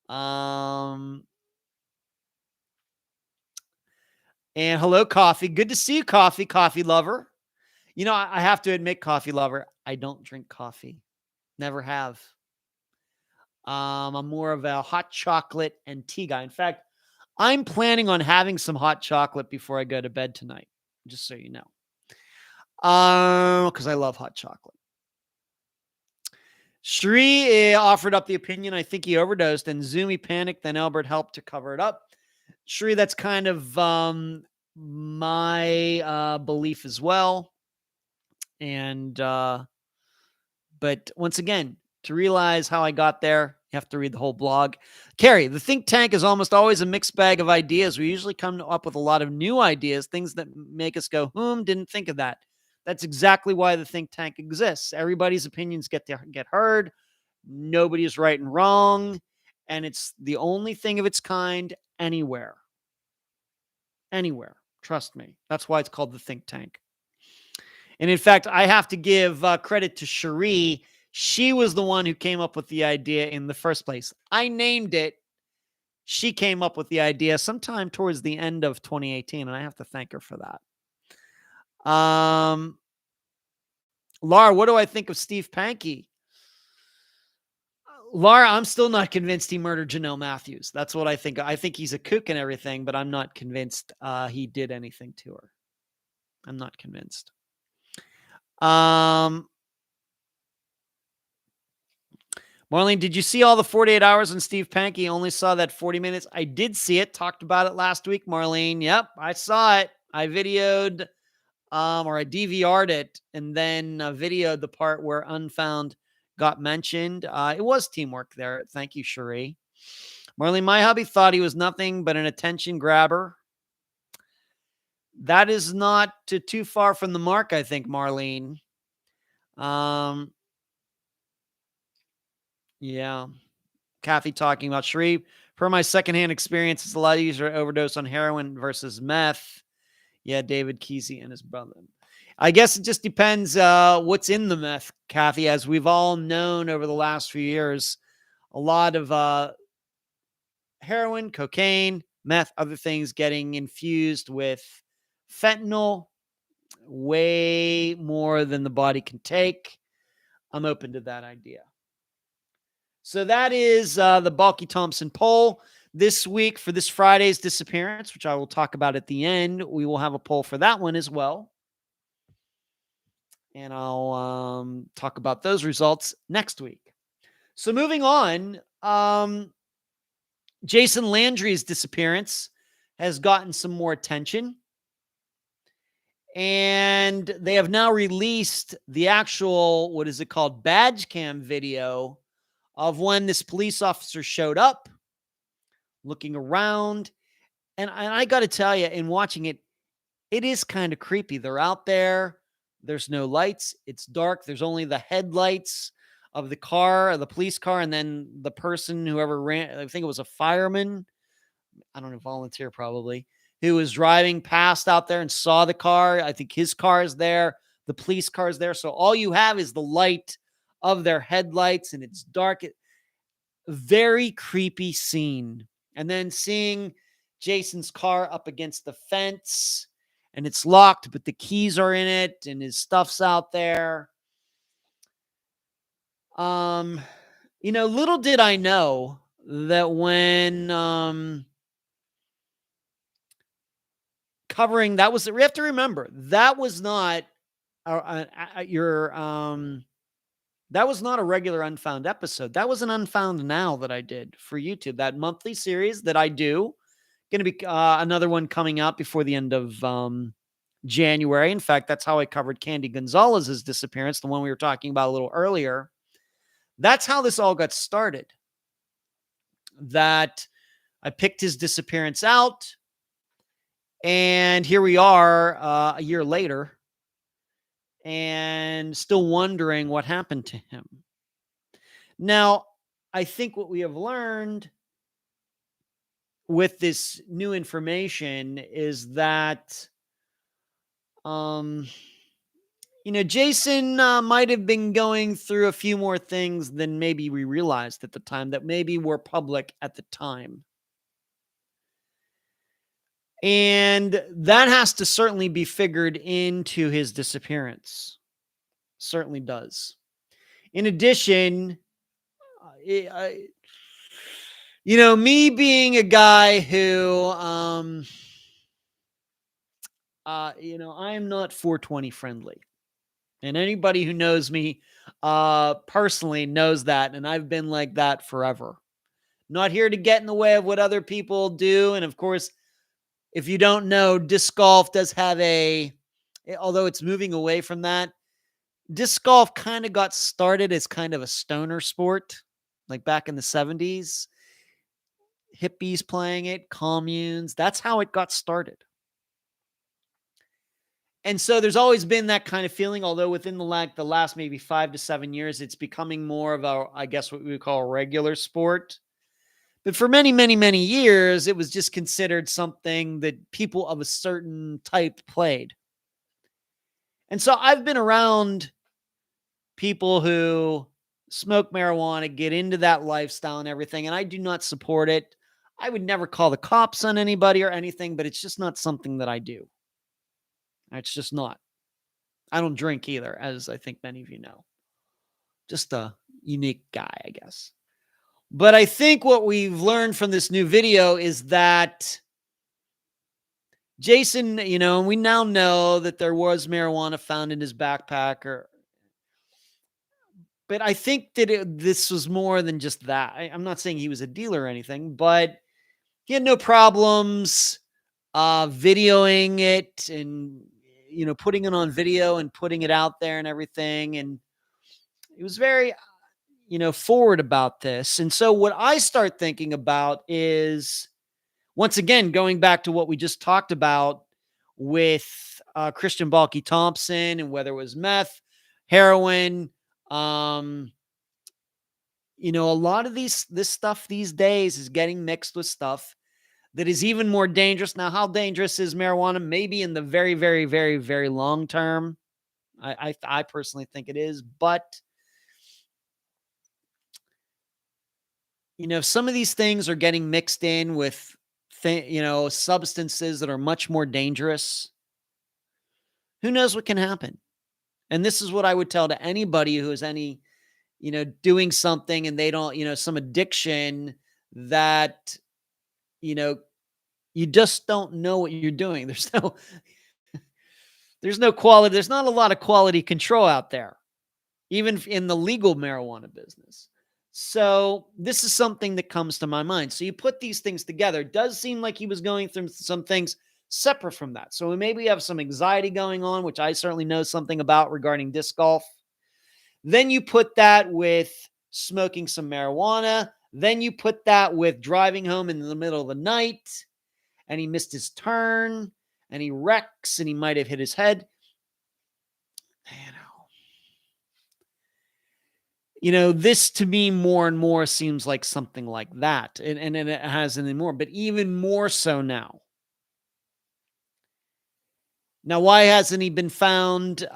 A: And hello, Coffee. Good to see you, Coffee lover. You know, I have to admit, Coffee lover, I don't drink coffee. Never have. I'm more of a hot chocolate and tea guy. In fact, I'm planning on having some hot chocolate before I go to bed tonight, just so you know. Because I love hot chocolate. Shri offered up the opinion, I think he overdosed, and Zumi panicked, then Albert helped to cover it up. Shri, that's kind of my belief as well. And, but once again, to realize how I got there, You have to read the whole blog. Carrie, the think tank is almost always a mixed bag of ideas. We usually come up with a lot of new ideas, things that make us go, didn't think of that. That's exactly why the think tank exists. Everybody's opinions get heard. Nobody is right and wrong. And it's the only thing of its kind anywhere. Anywhere. Trust me. That's why it's called the think tank. And in fact, I have to give credit to Cherie. She was the one who came up with the idea in the first place. I named it. She came up with the idea sometime towards the end of 2018, and I have to thank her for that. Laura, what do I think of Steve Pankey? Laura, I'm still not convinced he murdered Janelle Matthews. That's what I think. I think he's a kook and everything, but I'm not convinced he did anything to her. I'm not convinced. Marlene, did you see all the 48 hours on Steve Pankey? Only saw that 40 minutes. I did see it. Talked about it last week, Marlene. Yep, I saw it. I videoed or I DVR'd it and then videoed the part where Unfound got mentioned. It was teamwork there. Thank you, Cherie. Marlene, my hubby thought he was nothing but an attention grabber. That is not too far from the mark, I think, Marlene. Yeah. Kathy talking about Cherie. Per my secondhand experience, it's a lot easier to overdose on heroin versus meth. Yeah, David Kesey and his brother. I guess it just depends what's in the meth, Kathy. As we've all known over the last few years, a lot of heroin, cocaine, meth, other things getting infused with fentanyl, way more than the body can take. I'm open to that idea. So that is the Balky Thompson poll this week for this Friday's Disappearance, which I will talk about at the end. We will have a poll for that one as well. And I'll talk about those results next week. So moving on, Jason Landry's disappearance has gotten some more attention. And they have now released the actual, what is it called, badge cam video of when this police officer showed up, looking around. And I got to tell you, in watching it, it is kind of creepy. They're out there. There's no lights. It's dark. There's only the headlights of the car, the police car, and then the person, whoever ran, I think it was a fireman. I don't know, volunteer probably, who was driving past out there and saw the car. I think his car is there. The police car is there. So all you have is the light of their headlights, and it's dark. Very creepy scene. And then seeing Jason's car up against the fence, and it's locked, but the keys are in it, and his stuff's out there. Little did I know that when covering that was, we have to remember that was not that was not a regular Unfound episode. That was an Unfound Now that I did for YouTube, that monthly series that I do. Going to be another one coming out before the end of January. In fact, that's how I covered Candy Gonzalez's disappearance, the one we were talking about a little earlier. That's how this all got started. That I picked his disappearance out, and here we are a year later, and still wondering what happened to him. Now, I think what we have learned with this new information is that, Jason might have been going through a few more things than maybe we realized at the time, that maybe were public at the time. And that has to certainly be figured into his disappearance. Certainly does. In addition, me being a guy who, I am not 420 friendly. And anybody who knows me personally knows that. And I've been like that forever. Not here to get in the way of what other people do. And of course, if you don't know, disc golf does have although it's moving away from that, disc golf kind of got started as kind of a stoner sport. like back in the 70s, hippies playing it, communes. That's how it got started. And so there's always been that kind of feeling, although within the last maybe 5 to 7 years, it's becoming more of a, I guess, what we would call a regular sport. But for many, many, many years, it was just considered something that people of a certain type played. And so I've been around people who smoke marijuana, get into that lifestyle and everything, and I do not support it. I would never call the cops on anybody or anything, but it's just not something that I do. It's just not. I don't drink either, as I think many of you know. Just a unique guy, I guess. But I think what we've learned from this new video is that Jason, we now know that there was marijuana found in his backpack, but I think that this was more than just that. I'm not saying he was a dealer or anything, but he had no problems videoing it and, putting it on video and putting it out there and everything. And he was very, forward about this. And so what I start thinking about is, once again, going back to what we just talked about with Christian Balky Thompson and whether it was meth, heroin, a lot of this stuff these days is getting mixed with stuff that is even more dangerous. Now, how dangerous is marijuana? Maybe in the very, very, very, very long term. I personally think it is, but some of these things are getting mixed in with substances that are much more dangerous. Who knows what can happen? And this is what I would tell to anybody who is doing something and they don't, some addiction that, you just don't know what you're doing. There's no quality. There's not a lot of quality control out there, even in the legal marijuana business. So this is something that comes to my mind. So you put these things together. It does seem like he was going through some things separate from that. So maybe we have some anxiety going on, which I certainly know something about regarding disc golf. Then you put that with smoking some marijuana. Then you put that with driving home in the middle of the night and he missed his turn and he wrecks and he might have hit his head. This to me more and more seems like something like that. And it hasn't anymore, but even more so now. Now, why hasn't he been found?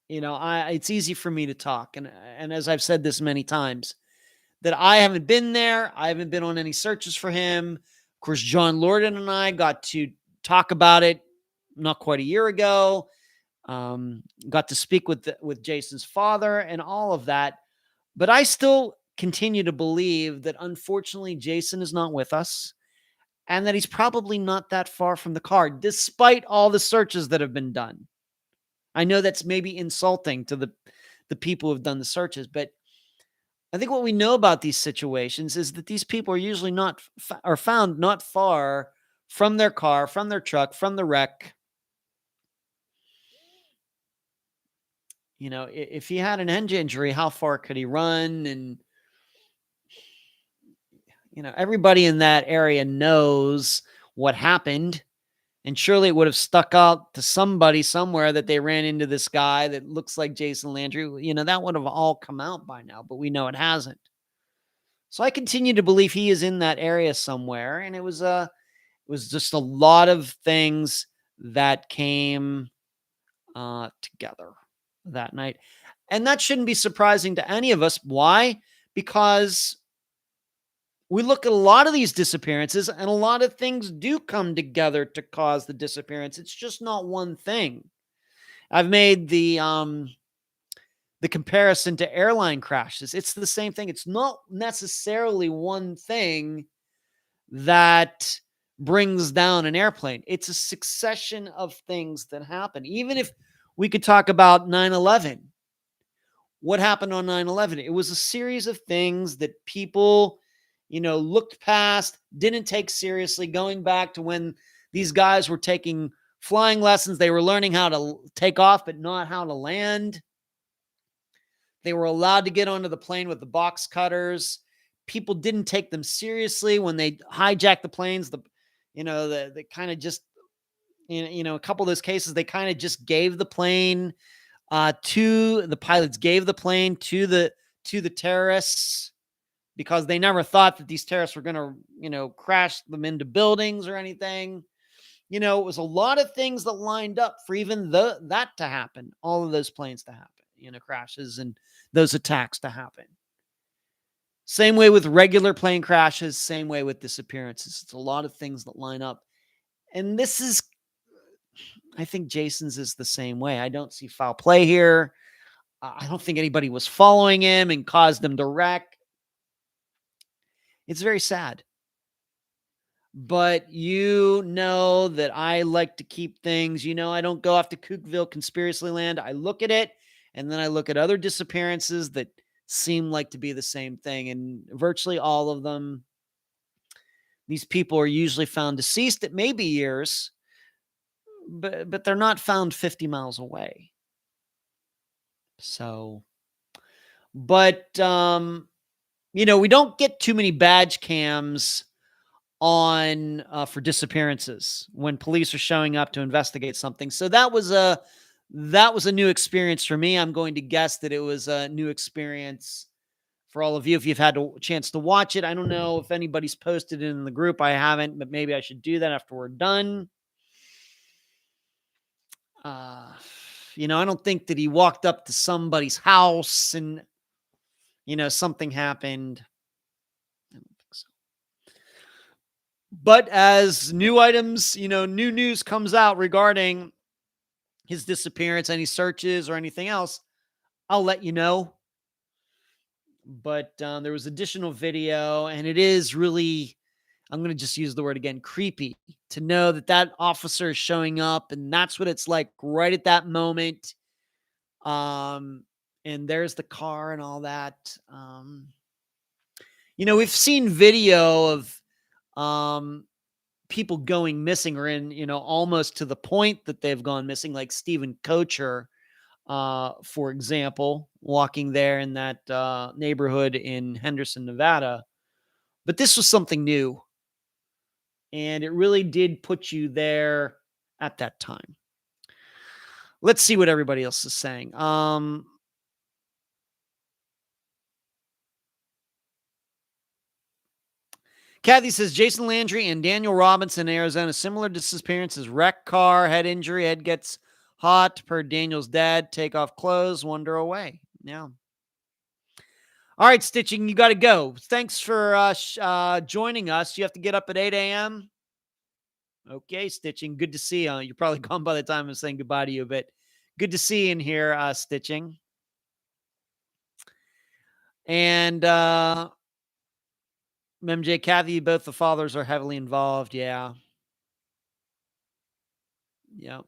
A: It's easy for me to talk. And as I've said this many times, that I haven't been there. I haven't been on any searches for him. Of course, John Lorden and I got to talk about it not quite a year ago. Got to speak with Jason's father and all of that. But I still continue to believe that unfortunately Jason is not with us and that he's probably not that far from the car, despite all the searches that have been done. I know that's maybe insulting to the people who have done the searches, but I think what we know about these situations is that these people are usually are found not far from their car, from their truck, from the wreck. If he had an engine injury, how far could he run? And, everybody in that area knows what happened. And surely it would have stuck out to somebody somewhere that they ran into this guy that looks like Jason Landry. That would have all come out by now, but we know it hasn't. So I continue to believe he is in that area somewhere. And it was just a lot of things that came together that night. And that shouldn't be surprising to any of us. Why? Because we look at a lot of these disappearances and a lot of things do come together to cause the disappearance. It's just not one thing. I've made the comparison to airline crashes. It's the same thing. It's not necessarily one thing that brings down an airplane. It's a succession of things that happen. Even if we could talk about 9/11. What happened on 9/11? It was a series of things that people, looked past, didn't take seriously, going back to when these guys were taking flying lessons. They were learning how to take off, but not how to land. They were allowed to get onto the plane with the box cutters. People didn't take them seriously when they hijacked the planes. The kind of just, a couple of those cases, they kind of just gave the plane to the pilots, gave the plane to the terrorists, because they never thought that these terrorists were going to, crash them into buildings or anything. It was a lot of things that lined up for even that to happen, all of those planes to happen, crashes and those attacks to happen. Same way with regular plane crashes, same way with disappearances. It's a lot of things that line up. And I think Jason's is the same way. I don't see foul play here. I don't think anybody was following him and caused him to wreck. It's very sad. But that I like to keep things, I don't go off to Kookville conspiracy land. I look at it, and then I look at other disappearances that seem like to be the same thing. And virtually all of them, these people are usually found deceased. It may be years, but they're not found 50 miles away. So, but, we don't get too many badge cams on for disappearances when police are showing up to investigate something. So that was a new experience for me. I'm going to guess that it was a new experience for all of you if you've had a chance to watch it. I don't know if anybody's posted it in the group. I haven't, but maybe I should do that after we're done. I don't think that he walked up to somebody's house and, something happened. I don't think so. But as new items, new news comes out regarding his disappearance, any searches or anything else, I'll let you know. But there was additional video, and it is really, I'm going to just use the word again, creepy to know that officer is showing up, and that's what it's like right at that moment. And there's the car and all that. We've seen video of people going missing or in, almost to the point that they've gone missing, like Stephen Kocher, for example, walking there in that neighborhood in Henderson, Nevada. But this was something new. And it really did put you there at that time. Let's see what everybody else is saying. Kathy says Jason Landry and Daniel Robinson in Arizona, similar disappearances, wreck car, head injury, head gets hot per Daniel's dad, take off clothes, wander away. Yeah. All right, Stitching, you got to go. Thanks for joining us. You have to get up at 8 a.m. Okay, Stitching, good to see you. You're probably gone by the time I'm saying goodbye to you, but good to see you in here, Stitching. And MJ, Kathy, both the fathers are heavily involved. Yeah. Yep.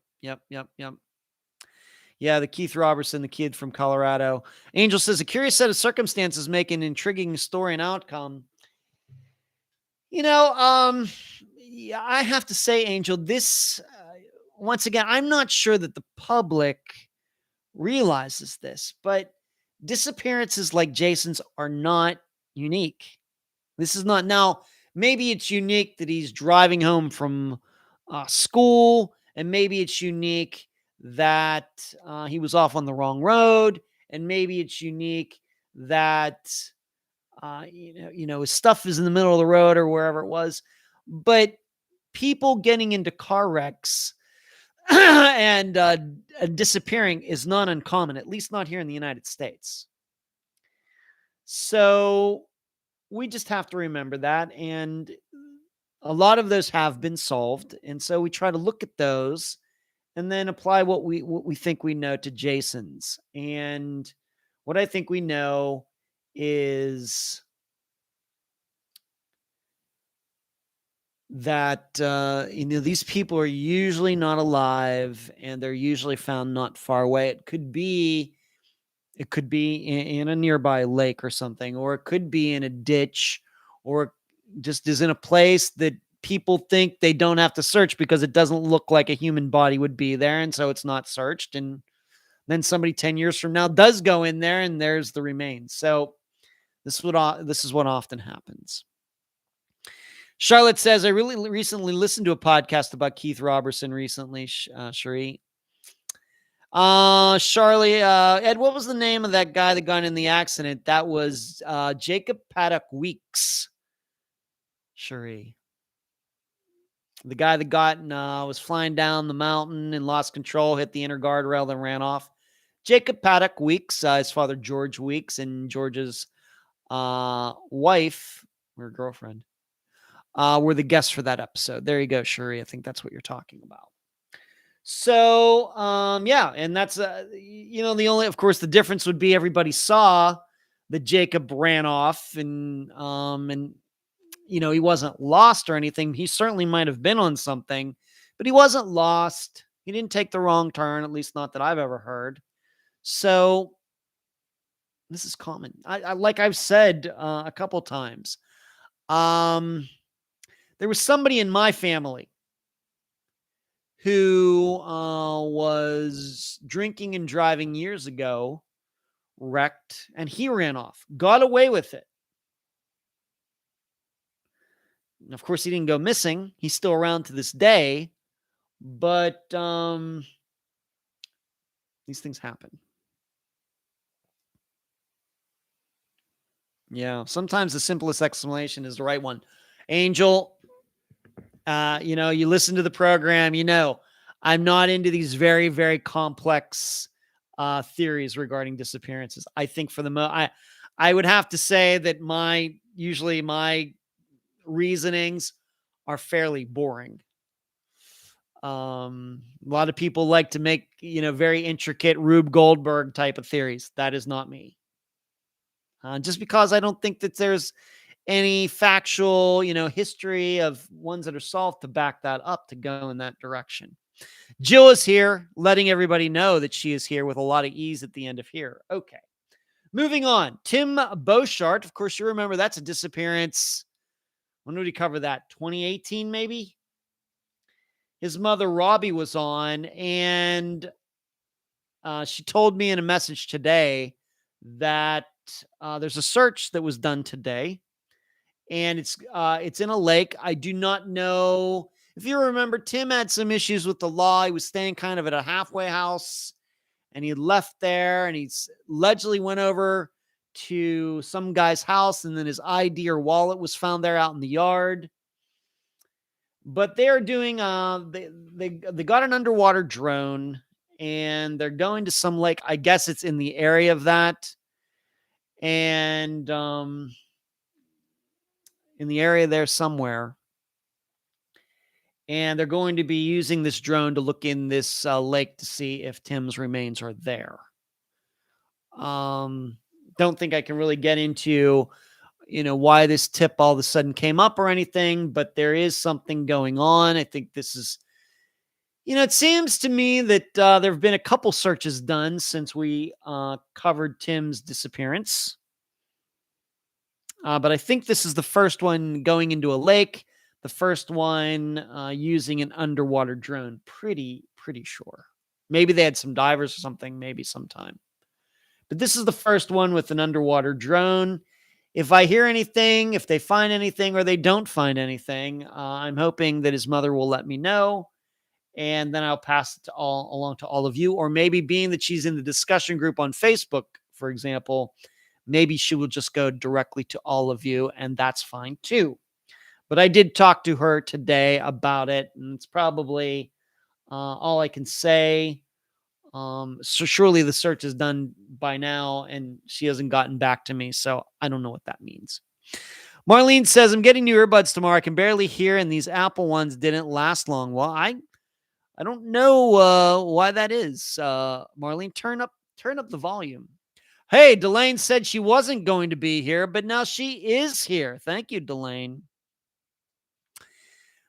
A: Yeah, the Keith Robertson, the kid from Colorado. Angel says, a curious set of circumstances make an intriguing story and outcome. Yeah, I have to say, Angel, this, once again, I'm not sure that the public realizes this, but disappearances like Jason's are not unique. This is not. Now, maybe it's unique that he's driving home from school, and maybe it's unique that he was off on the wrong road, and maybe it's unique that his stuff is in the middle of the road or wherever it was. But people getting into car wrecks and disappearing is not uncommon, at least not here in the United States. So we just have to remember that. And a lot of those have been solved. And so we try to look at those and then apply what we think we know to Jason's. And what I think we know is that, these people are usually not alive, and they're usually found not far away. It could be in a nearby lake or something, or it could be in a ditch, or just is in a place that people think they don't have to search because it doesn't look like a human body would be there. And so it's not searched. And Then somebody 10 years from now does go in there and there's the remains. So this is what often happens. Charlotte says, I really recently listened to a podcast about Keith Robertson recently, Cherie. Charlie, Ed, what was the name of that guy that got in the accident? That was Jacob Paddock Weeks. Cherie. The guy that was flying down the mountain and lost control, hit the inner guardrail, then ran off. Jacob Paddock Weeks, his father George Weeks, and George's wife or girlfriend were the guests for that episode. There you go, Cherie. I think that's what you're talking about. So, yeah, and that's, the only, of course, the difference would be everybody saw that Jacob ran off and he wasn't lost or anything. He certainly might have been on something, but he wasn't lost. He didn't take the wrong turn, at least not that I've ever heard. So this is common. I like I've said a couple times, there was somebody in my family who was drinking and driving years ago, wrecked, and he ran off, got away with it. And of course, he didn't go missing. He's still around to this day, but these things happen. Yeah, sometimes the simplest explanation is the right one. Angel, you listen to the program, I'm not into these very, very complex theories regarding disappearances. I think for the I would have to say that my reasonings are fairly boring. A lot of people like to make, very intricate Rube Goldberg type of theories. That is not me. Just because I don't think that there's any factual, history of ones that are solved to back that up to go in that direction. Jill is here, letting everybody know that she is here with a lot of ease at the end of here. Okay. Moving on. Tim Beauchart. Of course, you remember that's a disappearance. When did we cover that? 2018, maybe? His mother, Robbie, was on, and she told me in a message today that there's a search that was done today, and it's in a lake. I do not know if you remember. Tim had some issues with the law. He was staying kind of at a halfway house, and he left there, and he's allegedly went over to some guy's house, and then his ID or wallet was found there out in the yard. But they're doing they got an underwater drone, and they're going to some lake. I guess it's in the area of that. And in the area there somewhere. And they're going to be using this drone to look in this lake to see if Tim's remains are there. Don't think I can really get into, why this tip all of a sudden came up or anything, but there is something going on. I think this is, it seems to me that there have been a couple searches done since we covered Tim's disappearance. But I think this is the first one going into a lake, the first one using an underwater drone. Pretty sure. Maybe they had some divers or something, maybe sometime. But this is the first one with an underwater drone. If I hear anything, if they find anything or they don't find anything, I'm hoping that his mother will let me know. And then I'll pass it along to all of you. Or maybe being that she's in the discussion group on Facebook, for example, maybe she will just go directly to all of you, and that's fine too. But I did talk to her today about it, and it's probably all I can say. So surely the search is done by now, and she hasn't gotten back to me, so I don't know what that means. Marlene says, I'm getting new earbuds tomorrow. I can barely hear, and these Apple ones didn't last long. Well, I don't know why that is. Marlene, turn up the volume. Hey, Delane said she wasn't going to be here, but now she is here. Thank you, Delane.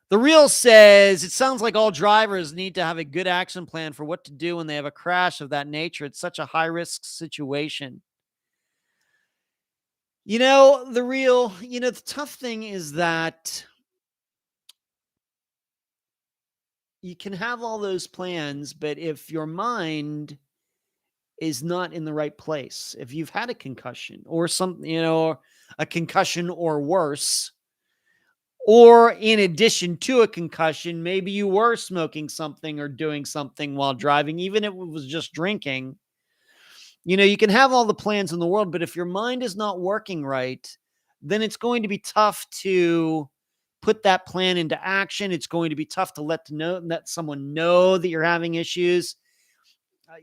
A: The Real says, it sounds like all drivers need to have a good action plan for what to do when they have a crash of that nature. It's such a high-risk situation. The Real, the tough thing is that you can have all those plans, but if your mind is not in the right place. If you've had a concussion or something, you know, a concussion or worse, or in addition to a concussion, maybe you were smoking something or doing something while driving, even if it was just drinking. You know, you can have all the plans in the world, but if your mind is not working right, then it's going to be tough to put that plan into action. It's going to be tough to let someone know that you're having issues.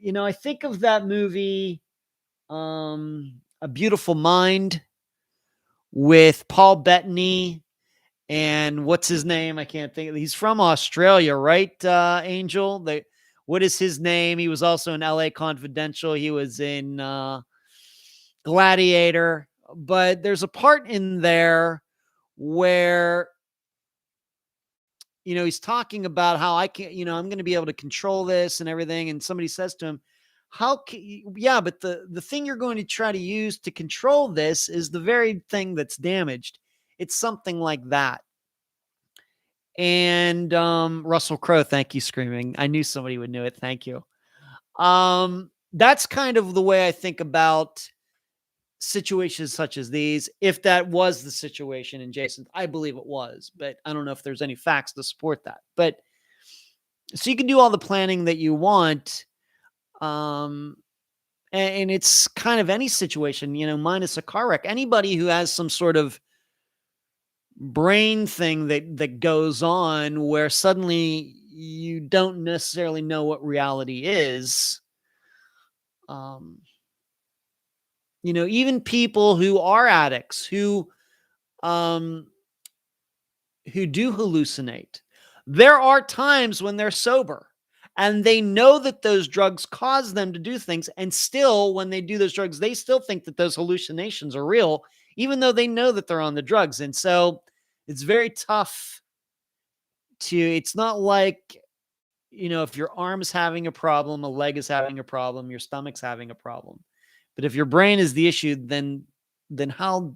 A: You know, I think of that movie, A Beautiful Mind, with Paul Bettany and what's his name? I can't think. He's from Australia, right? Angel. What is his name? He was also in L.A. Confidential. He was in Gladiator. But there's a part in there where, you know, he's talking about how I can, you know, I'm going to be able to control this and everything. And somebody says to him, how can you, yeah, but the thing you're going to try to use to control this is the very thing that's damaged. It's something like that. And Russell Crowe, thank you, screaming. I knew somebody would know it. Thank you. That's kind of the way I think about situations such as these. If that was the situation in Jason, I believe it was, but I don't know if there's any facts to support that. But so you can do all the planning that you want. And it's kind of any situation, you know, minus a car wreck. Anybody who has some sort of brain thing that goes on where suddenly you don't necessarily know what reality is. You know, even people who are addicts who do hallucinate. There are times when they're sober and they know that those drugs cause them to do things. And still, when they do those drugs, they still think that those hallucinations are real, even though they know that they're on the drugs. And so it's very tough it's not like, you know, if your arm is having a problem, a leg is having a problem, your stomach's having a problem. But if your brain is the issue, then how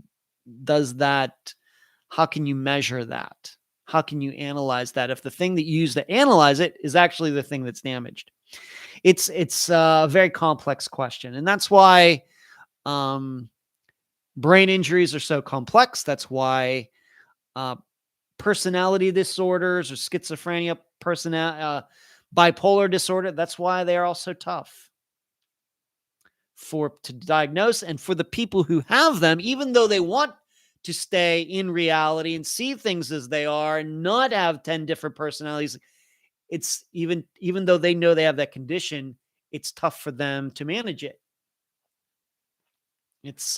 A: can you measure that? How can you analyze that if the thing that you use to analyze it is actually the thing that's damaged? It's a very complex question. And that's why brain injuries are so complex. That's why personality disorders or schizophrenia, bipolar disorder, that's why they are all so tough to diagnose. And for the people who have them, even though they want to stay in reality and see things as they are and not have 10 different personalities, it's even though they know they have that condition, it's tough for them to manage it.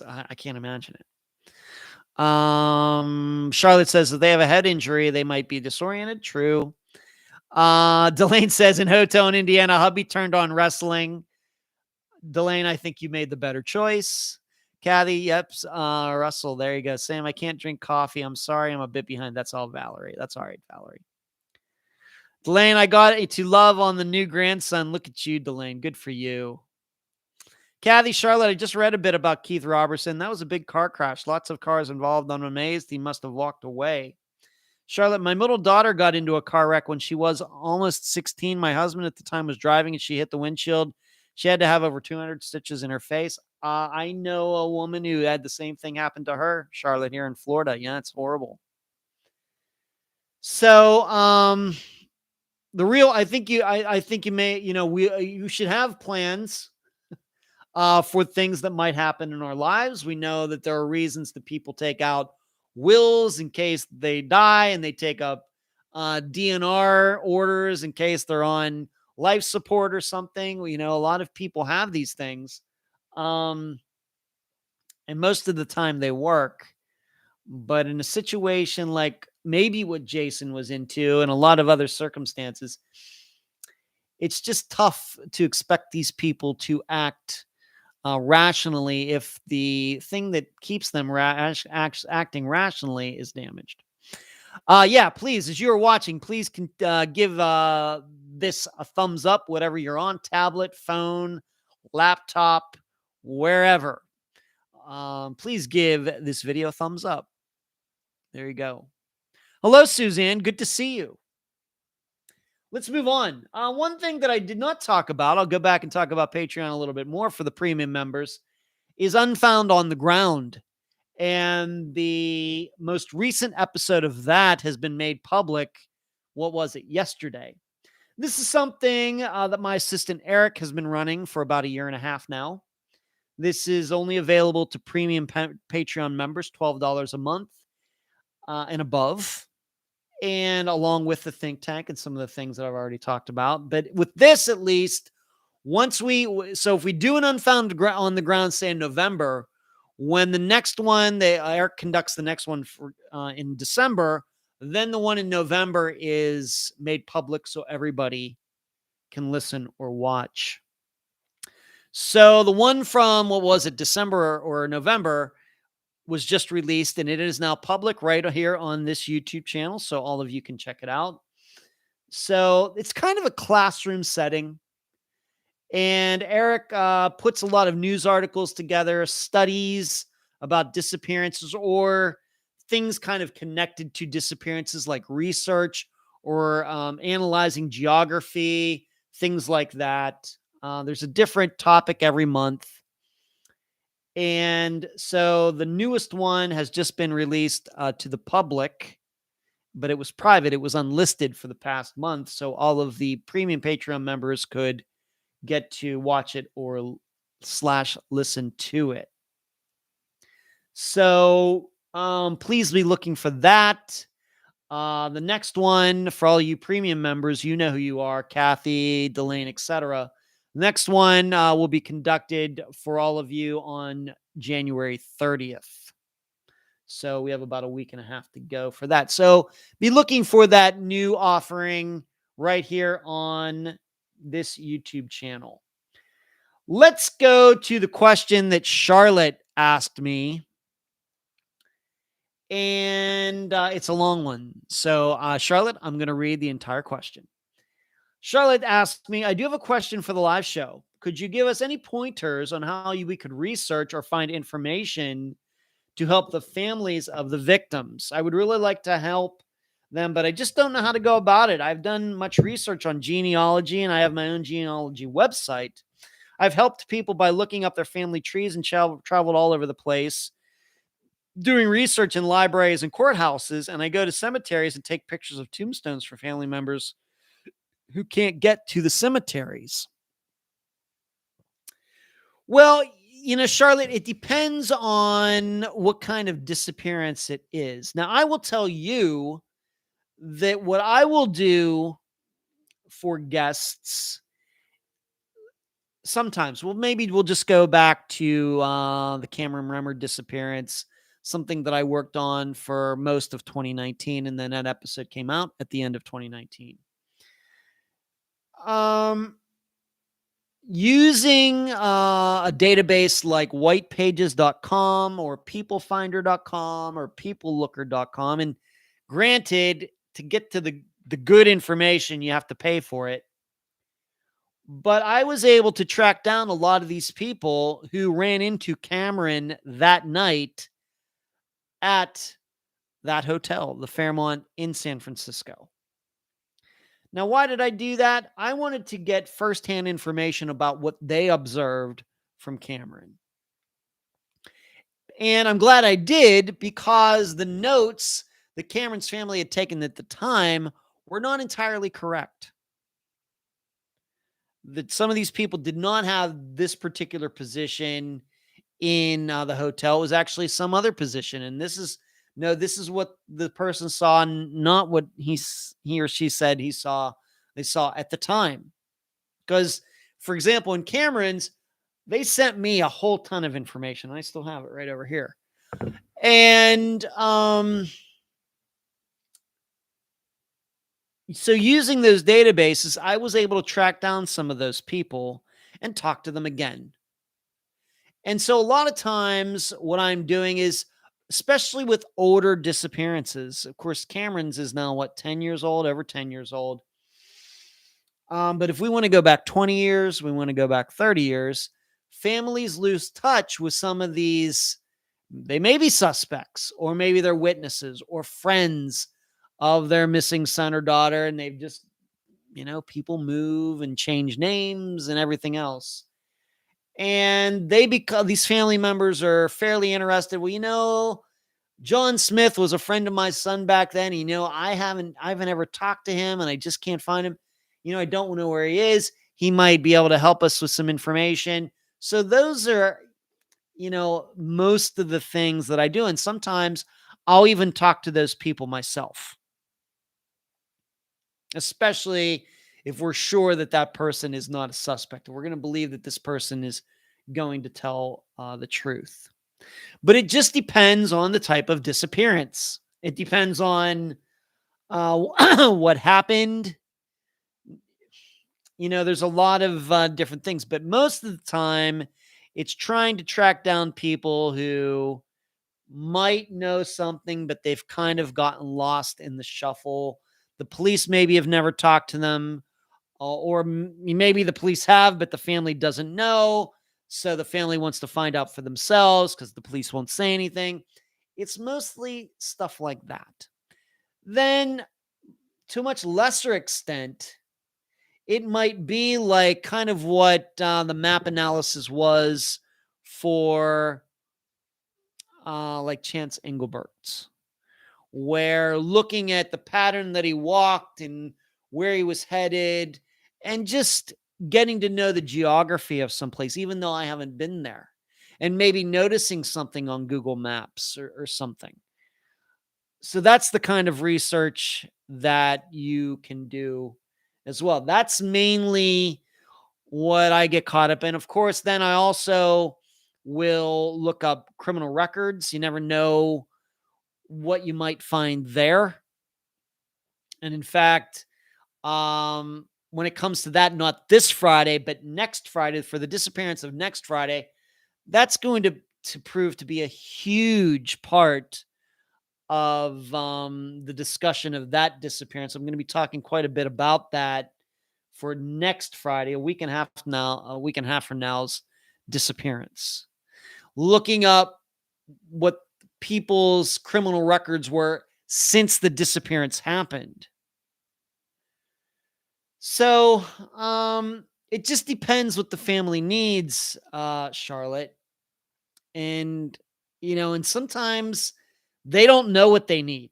A: I can't imagine it. Charlotte says that they have a head injury, they might be disoriented. True. Delane says in Hotel in Indiana, hubby turned on wrestling. Delane, I think you made the better choice. Kathy, yep. Russell, there you go. Sam, I can't drink coffee. I'm sorry, I'm a bit behind. That's all, Valerie. That's all right, Valerie. Delane, I got it to love on the new grandson. Look at you, Delane. Good for you. Kathy, Charlotte, I just read a bit about Keith Robertson. That was a big car crash. Lots of cars involved. I'm amazed he must have walked away. Charlotte, my middle daughter got into a car wreck when she was almost 16. My husband at the time was driving and she hit the windshield. She had to have over 200 stitches in her face. I know a woman who had the same thing happen to her, Charlotte, here in Florida. Yeah, it's horrible. So, I think you may, you know, you should have plans for things that might happen in our lives. We know that there are reasons that people take out wills in case they die, and they take up DNR orders in case they're on life support or something. You know, a lot of people have these things. And most of the time they work. But in a situation like maybe what Jason was into and a lot of other circumstances, it's just tough to expect these people to act rationally if the thing that keeps them acting rationally is damaged. Yeah, please, as you're watching, please give this a thumbs up, whatever you're on, tablet, phone, laptop, wherever. Please give this video a thumbs up. There you go. Hello, Suzanne. Good to see you. let's move on. One thing that I did not talk about, I'll go back and talk about Patreon a little bit more for the premium members, is Unfound on the Ground. And the most recent episode of that has been made public. What was it? Yesterday. This is something that my assistant Eric has been running for about a year and a half now. This is only available to premium Patreon members, $12 a month and above, and along with the think tank and some of the things that I've already talked about. But with this, at least, if we do an Unfound on the Ground, say in November, when the next one, Eric conducts the next one in December, then the one in November is made public so everybody can listen or watch. So the one from, what was it, December or November was just released, and it is now public right here on this YouTube channel, so all of you can check it out. So it's kind of a classroom setting, and Eric puts a lot of news articles together, studies about disappearances or things kind of connected to disappearances, like research or analyzing geography, things like that. There's a different topic every month. And so the newest one has just been released to the public, but it was private. It was unlisted for the past month. So all of the premium Patreon members could get to watch it or / listen to it. So please be looking for that. The next one, for all you premium members, you know who you are, Kathy, Delane, etc. Next one will be conducted for all of you on January 30th. So we have about a week and a half to go for that. So be looking for that new offering right here on this YouTube channel. Let's go to the question that Charlotte asked me. And it's a long one. So Charlotte, I'm going to read the entire question. Charlotte asked me, I do have a question for the live show. Could you give us any pointers on how we could research or find information to help the families of the victims? I would really like to help them, but I just don't know how to go about it. I've done much research on genealogy, and I have my own genealogy website. I've helped people by looking up their family trees and traveled all over the place, doing research in libraries and courthouses, and I go to cemeteries and take pictures of tombstones for family members who can't get to the cemeteries. Well, Charlotte, it depends on what kind of disappearance it is. Now, I will tell you that what I will do for guests sometimes, maybe we'll just go back to the Cameron Remmer disappearance, something that I worked on for most of 2019, and then that episode came out at the end of 2019. Using a database like whitepages.com or peoplefinder.com or peoplelooker.com, and granted, to get to the good information, you have to pay for it. But I was able to track down a lot of these people who ran into Cameron that night at that hotel, the Fairmont in San Francisco. Now, why did I do that? I wanted to get firsthand information about what they observed from Cameron. And I'm glad I did, because the notes that Cameron's family had taken at the time were not entirely correct. That some of these people did not have this particular position in the hotel. It was actually some other position. And this is what the person saw, not what he or she said they saw at the time. Because, for example, in Cameron's, they sent me a whole ton of information. I still have it right over here. And so using those databases, I was able to track down some of those people and talk to them again. And so a lot of times what I'm doing is, especially with older disappearances, of course, Cameron's is now, 10 years old, over 10 years old. But if we want to go back 20 years, we want to go back 30 years, families lose touch with some of these. They may be suspects, or maybe they're witnesses or friends of their missing son or daughter, and they've just people move and change names and everything else. And these family members are fairly interested. Well, John Smith was a friend of my son back then. I haven't ever talked to him and I just can't find him. I don't know where he is. He might be able to help us with some information. So those are, most of the things that I do. And sometimes I'll even talk to those people myself, especially if we're sure that that person is not a suspect. We're going to believe that this person is going to tell the truth. But it just depends on the type of disappearance. It depends on what happened. There's a lot of different things, but most of the time it's trying to track down people who might know something, but they've kind of gotten lost in the shuffle. The police maybe have never talked to them, or maybe the police have, but the family doesn't know. So the family wants to find out for themselves because the police won't say anything. It's mostly stuff like that. Then, to a much lesser extent, it might be like kind of what the map analysis was for like Chance Engelbert's, where looking at the pattern that he walked and where he was headed and just getting to know the geography of someplace, even though I haven't been there, and maybe noticing something on Google Maps or something. So that's the kind of research that you can do as well. That's mainly what I get caught up in. Of course, then I also will look up criminal records. You never know what you might find there. And in fact, when it comes to that, not this Friday, but next Friday, for the disappearance of next Friday, that's going to prove to be a huge part of the discussion of that disappearance. I'm going to be talking quite a bit about that for next Friday, a week and a half from now's disappearance. Looking up what people's criminal records were since the disappearance happened. So, it just depends what the family needs, Charlotte. And, and sometimes they don't know what they need.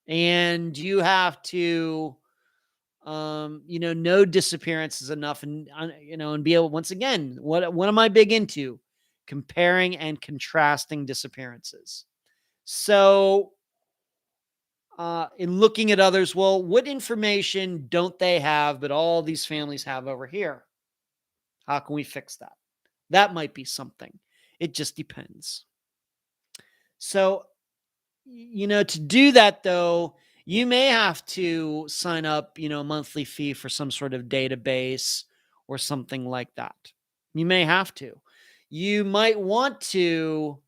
A: And you have to, know disappearance is enough. And, and be able, once again, what am I big into? Comparing and contrasting disappearances. So, in looking at others, well, what information don't they have, but all these families have over here? How can we fix that? That might be something. It just depends. So, to do that, though, you may have to sign up, a monthly fee for some sort of database or something like that. You may have to. You might want to,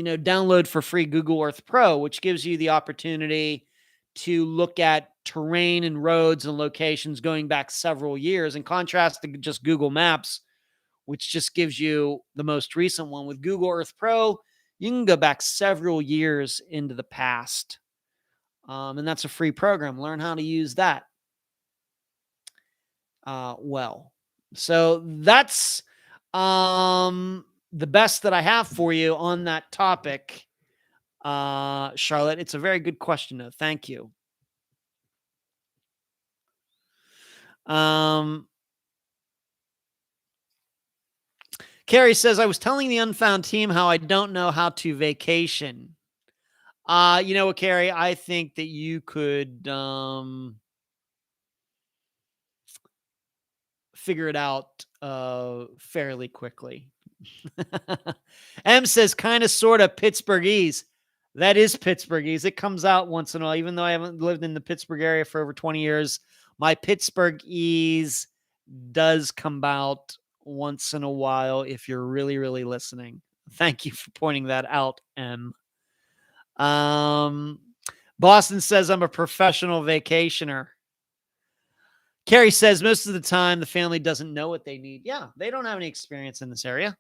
A: download for free Google Earth Pro, which gives you the opportunity to look at terrain and roads and locations going back several years, in contrast to just Google Maps, which just gives you the most recent one. With Google Earth Pro, you can go back several years into the past. And that's a free program. Learn how to use that. Well, so that's the best that I have for you on that topic, Charlotte. It's a very good question, though. Thank you. Carrie says, I was telling the Unfound team how I don't know how to vacation. You know what, Carrie? I think that you could figure it out fairly quickly. M says, kind of, sort of Pittsburghese. That is Pittsburghese. It comes out once in a while, even though I haven't lived in the Pittsburgh area for over 20 years. My Pittsburghese does come out once in a while if you're really, really listening. Thank you for pointing that out, M. Boston says, I'm a professional vacationer. Carrie says, most of the time, the family doesn't know what they need. Yeah, they don't have any experience in this area.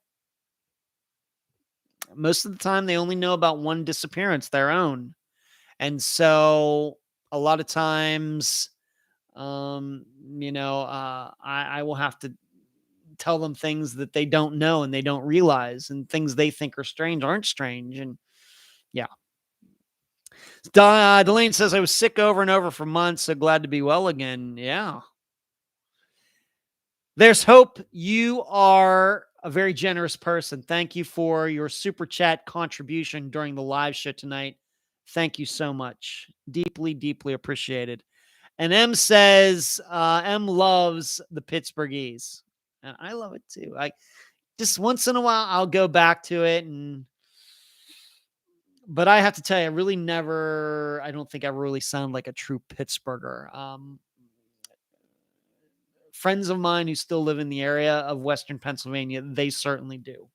A: Most of the time, they only know about one disappearance, their own. And so a lot of times, I will have to tell them things that they don't know and they don't realize, and things they think are strange aren't strange. And yeah. Delane says, I was sick over and over for months. So glad to be well again. Yeah. There's hope. You are a very generous person. Thank you for your super chat contribution during the live show tonight. Thank you so much. Deeply, deeply appreciated. And M says, M loves the Pittsburghese. And I love it too. I just once in a while, I'll go back to it. But I have to tell you, I don't think I really sound like a true Pittsburgher. Friends of mine who still live in the area of Western Pennsylvania, they certainly do.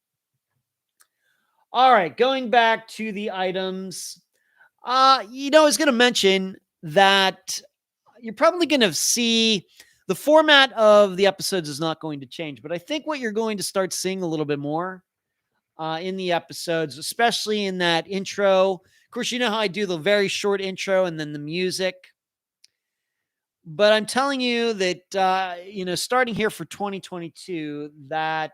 A: All right, going back to the items. I was going to mention that you're probably going to see the format of the episodes is not going to change, but I think what you're going to start seeing a little bit more in the episodes, especially in that intro. Of course, you know how I do the very short intro and then the music. But I'm telling you that, starting here for 2022, that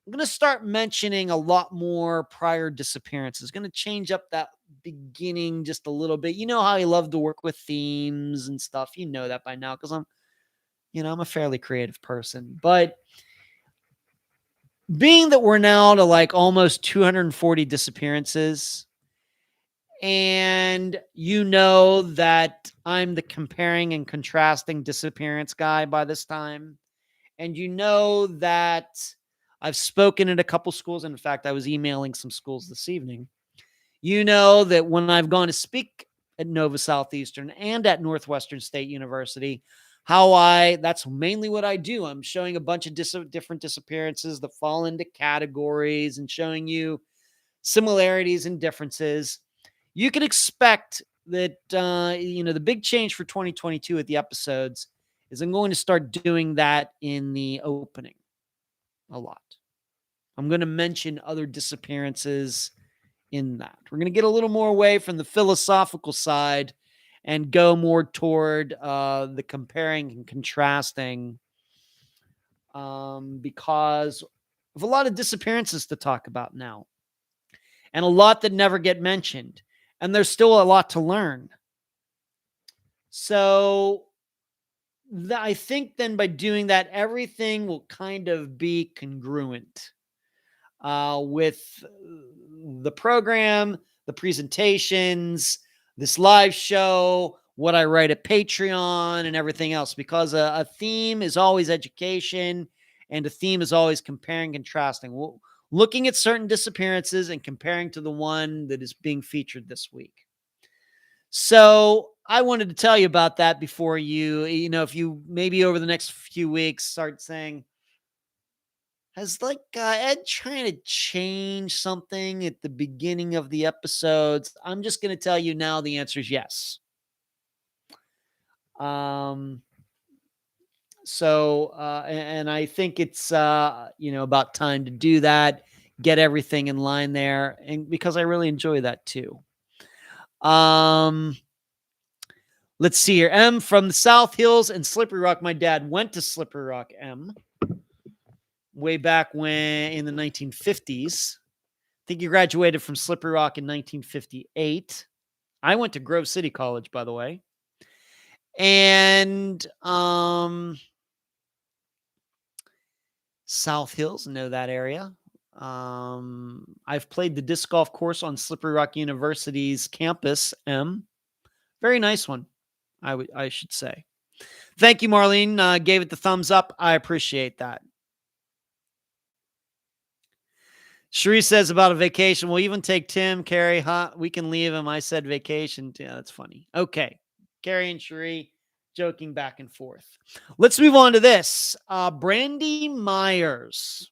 A: I'm going to start mentioning a lot more prior disappearances. Going to change up that beginning just a little bit. You know how I love to work with themes and stuff. You know that by now because I'm a fairly creative person. But being that we're now to like almost 240 disappearances, and you know that I'm the comparing and contrasting disappearance guy by this time, and you know that I've spoken at a couple schools. And in fact, I was emailing some schools this evening. You know that when I've gone to speak at Nova Southeastern and at Northwestern State University, that's mainly what I do. I'm showing a bunch of different disappearances that fall into categories and showing you similarities and differences. You can expect that, the big change for 2022 at the episodes is I'm going to start doing that in the opening a lot. I'm going to mention other disappearances in that. We're going to get a little more away from the philosophical side and go more toward the comparing and contrasting because of a lot of disappearances to talk about now and a lot that never get mentioned. And there's still a lot to learn. So I think then by doing that, everything will kind of be congruent with the program, the presentations, this live show, what I write at Patreon, and everything else, because a theme is always education and a theme is always comparing and contrasting. Looking at certain disappearances and comparing to the one that is being featured this week. So I wanted to tell you about that before if you maybe over the next few weeks start saying, has Ed trying to change something at the beginning of the episodes? I'm just going to tell you now the answer is yes. And I think it's, about time to do that, get everything in line there. And because I really enjoy that too. Let's see here. M from the South Hills and Slippery Rock. My dad went to Slippery Rock, M, way back when in the 1950s. I think he graduated from Slippery Rock in 1958. I went to Grove City College, by the way. And South Hills, know that area. I've played the disc golf course on Slippery Rock University's campus, M. Very nice one, I should say. Thank you, Marlene. Gave it the thumbs up. I appreciate that. Cherie says about a vacation. We'll even take Tim, Carrie. We can leave him. I said vacation. Yeah, that's funny. Okay. Carrie and Cherie joking back and forth. Let's move on to this. Brandy Myers.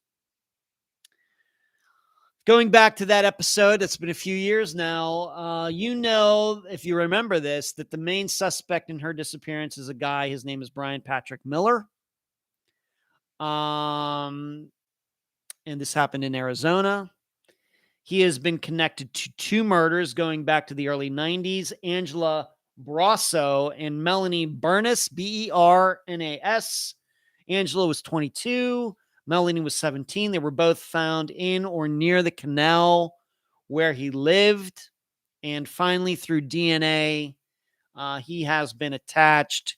A: Going back to that episode, it's been a few years now. If you remember this, that the main suspect in her disappearance is a guy. His name is Brian Patrick Miller. And this happened in Arizona. He has been connected to two murders going back to the early 90s. Angela Brasso and Melanie Bernas, Bernas. Angela was 22. Melanie was 17. They were both found in or near the canal where he lived. And finally, through DNA, he has been attached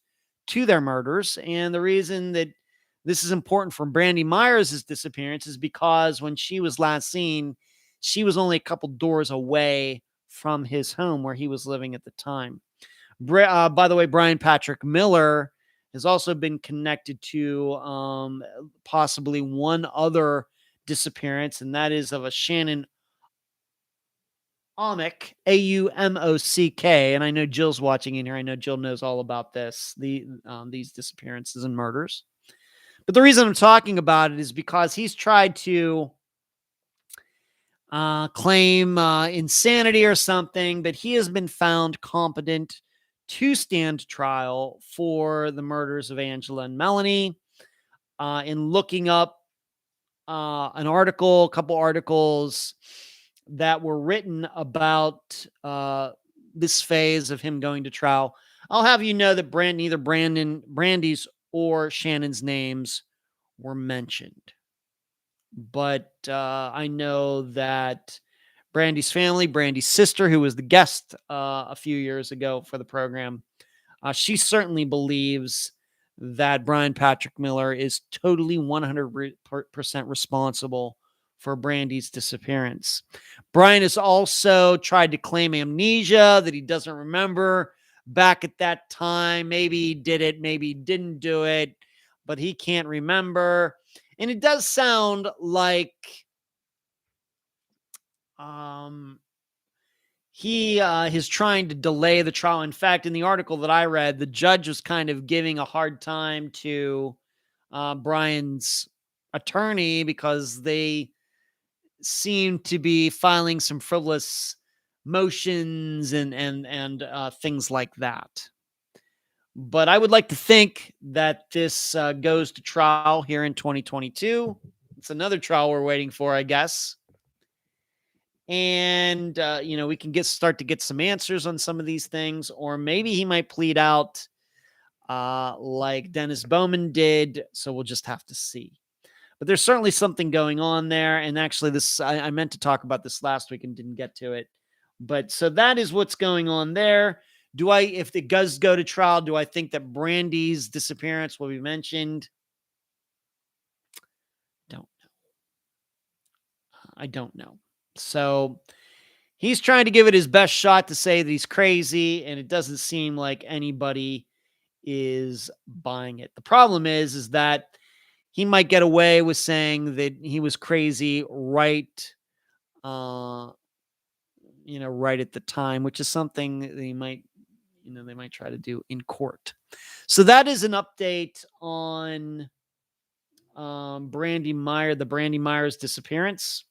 A: to their murders. And the reason that this is important for Brandy Myers' disappearance is because when she was last seen, she was only a couple doors away from his home where he was living at the time. By the way, Brian Patrick Miller has also been connected to possibly one other disappearance, and that is of a Shannon Aumock, Aumock, and I know Jill's watching in here. I know Jill knows all about this, these disappearances and murders. But the reason I'm talking about it is because he's tried to claim insanity or something, but he has been found competent to stand trial for the murders of Angela and Melanie. In looking up a couple articles that were written about this phase of him going to trial, I'll have you know that neither Brandy's or Shannon's names were mentioned. But I know that Brandy's family, Brandy's sister, who was the guest a few years ago for the program, she certainly believes that Brian Patrick Miller is totally 100% responsible for Brandy's disappearance. Brian has also tried to claim amnesia, that he doesn't remember back at that time. Maybe he did it, maybe he didn't do it, but he can't remember. And it does sound like he is trying to delay the trial. In fact, in the article that I read, the judge was kind of giving a hard time to Brian's attorney because they seem to be filing some frivolous motions and things like that. But I would like to think that this goes to trial here in 2022. It's another trial we're waiting for, I guess. And, we can start to get some answers on some of these things, or maybe he might plead out like Dennis Bowman did. So we'll just have to see. But there's certainly something going on there. And actually, I meant to talk about this last week and didn't get to it. But so that is what's going on there. If it does go to trial, do I think that Brandy's disappearance will be mentioned? I don't know. So he's trying to give it his best shot to say that he's crazy, and it doesn't seem like anybody is buying it. The problem is that he might get away with saying that he was crazy right at the time, which is something that they might try to do in court. So that is an update on the Brandy Myers disappearance.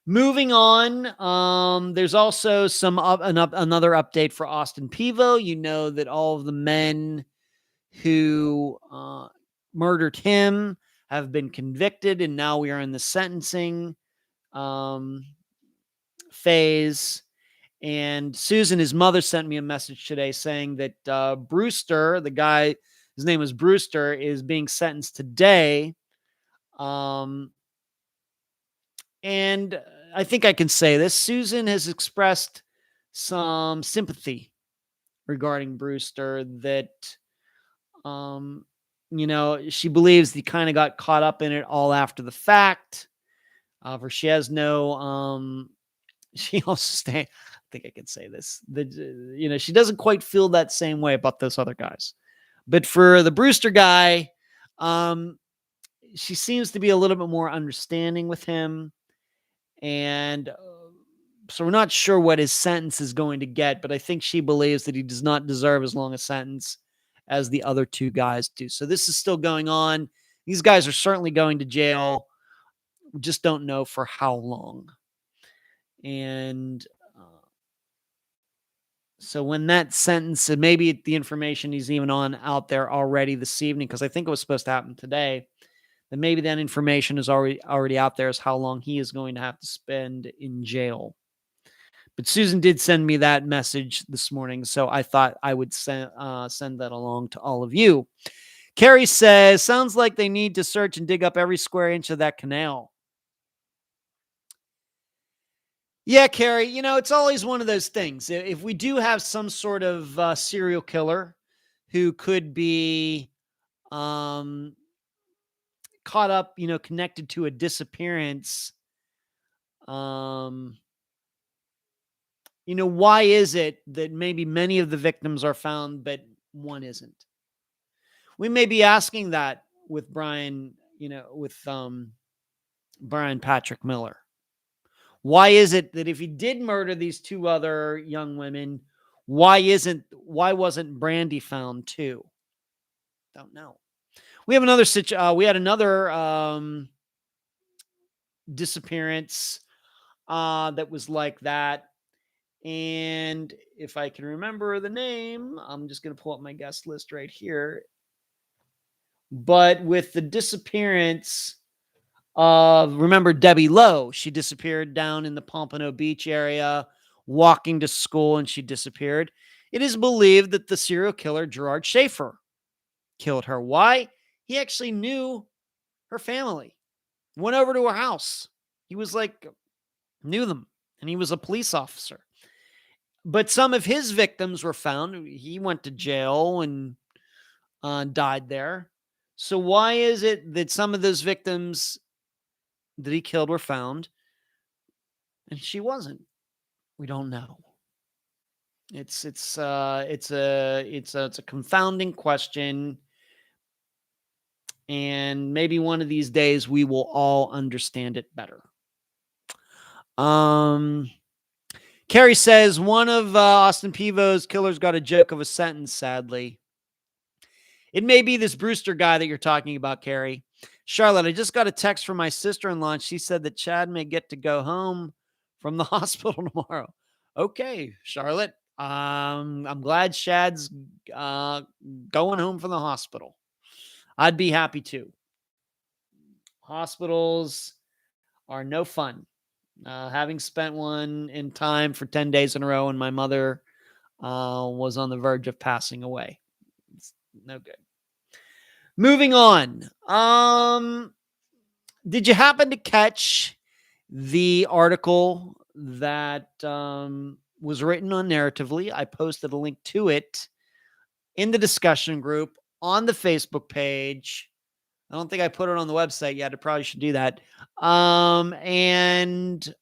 A: Moving on, there's also another update for Austin Pivo. You know that all of the men who murdered him have been convicted, and now we are in the sentencing phase. And Susan, his mother, sent me a message today saying that Brewster, the guy, his name is Brewster, is being sentenced today. And I think I can say this. Susan has expressed some sympathy regarding Brewster, that, she believes he kind of got caught up in it all after the fact. For she has no, she also I think I can say this, that, she doesn't quite feel that same way about those other guys. But for the Brewster guy, she seems to be a little bit more understanding with him. And so we're not sure what his sentence is going to get, but I think she believes that he does not deserve as long a sentence as the other two guys do. So this is still going on. These guys are certainly going to jail. We just don't know for how long. And so when that sentence, and maybe the information he's even on out there already this evening, because I think it was supposed to happen today, then maybe that information is already out there as how long he is going to have to spend in jail. But Susan did send me that message this morning, so I thought I would send that along to all of you. Carrie says, sounds like they need to search and dig up every square inch of that canal. Yeah, Carrie, it's always one of those things. If we do have some sort of serial killer who could be caught up, connected to a disappearance, why is it that maybe many of the victims are found, but one isn't? We may be asking that with Brian, with Brian Patrick Miller. Why is it that if he did murder these two other young women, why wasn't Brandy found too? Don't know. We have another we had another disappearance that was like that. And if I can remember the name, I'm just going to pull up my guest list right here. But with the disappearance remember Debbie Lowe, she disappeared down in the Pompano Beach area, walking to school, and she disappeared. It is believed that the serial killer, Gerard Schaefer, killed her. Why? He actually knew her family, went over to her house. He was knew them, and he was a police officer. But some of his victims were found. He went to jail and died there. So why is it that some of those victims that he killed were found and she wasn't? We don't know. It's a confounding question, and maybe one of these days we will all understand it better. Carrie says one of Austin Pivo's killers got a joke of a sentence, sadly. It may be this Brewster guy that you're talking about, Carrie. Charlotte, I just got a text from my sister-in-law, and she said that Chad may get to go home from the hospital tomorrow. Okay, Charlotte. I'm glad Chad's going home from the hospital. I'd be happy too. Hospitals are no fun. Having spent one in time for 10 days in a row, and my mother was on the verge of passing away. It's no good. Moving on. Did you happen to catch the article that was written on Narratively? I posted a link to it in the discussion group on the Facebook page. I don't think I put it on the website yet. I probably should do that. And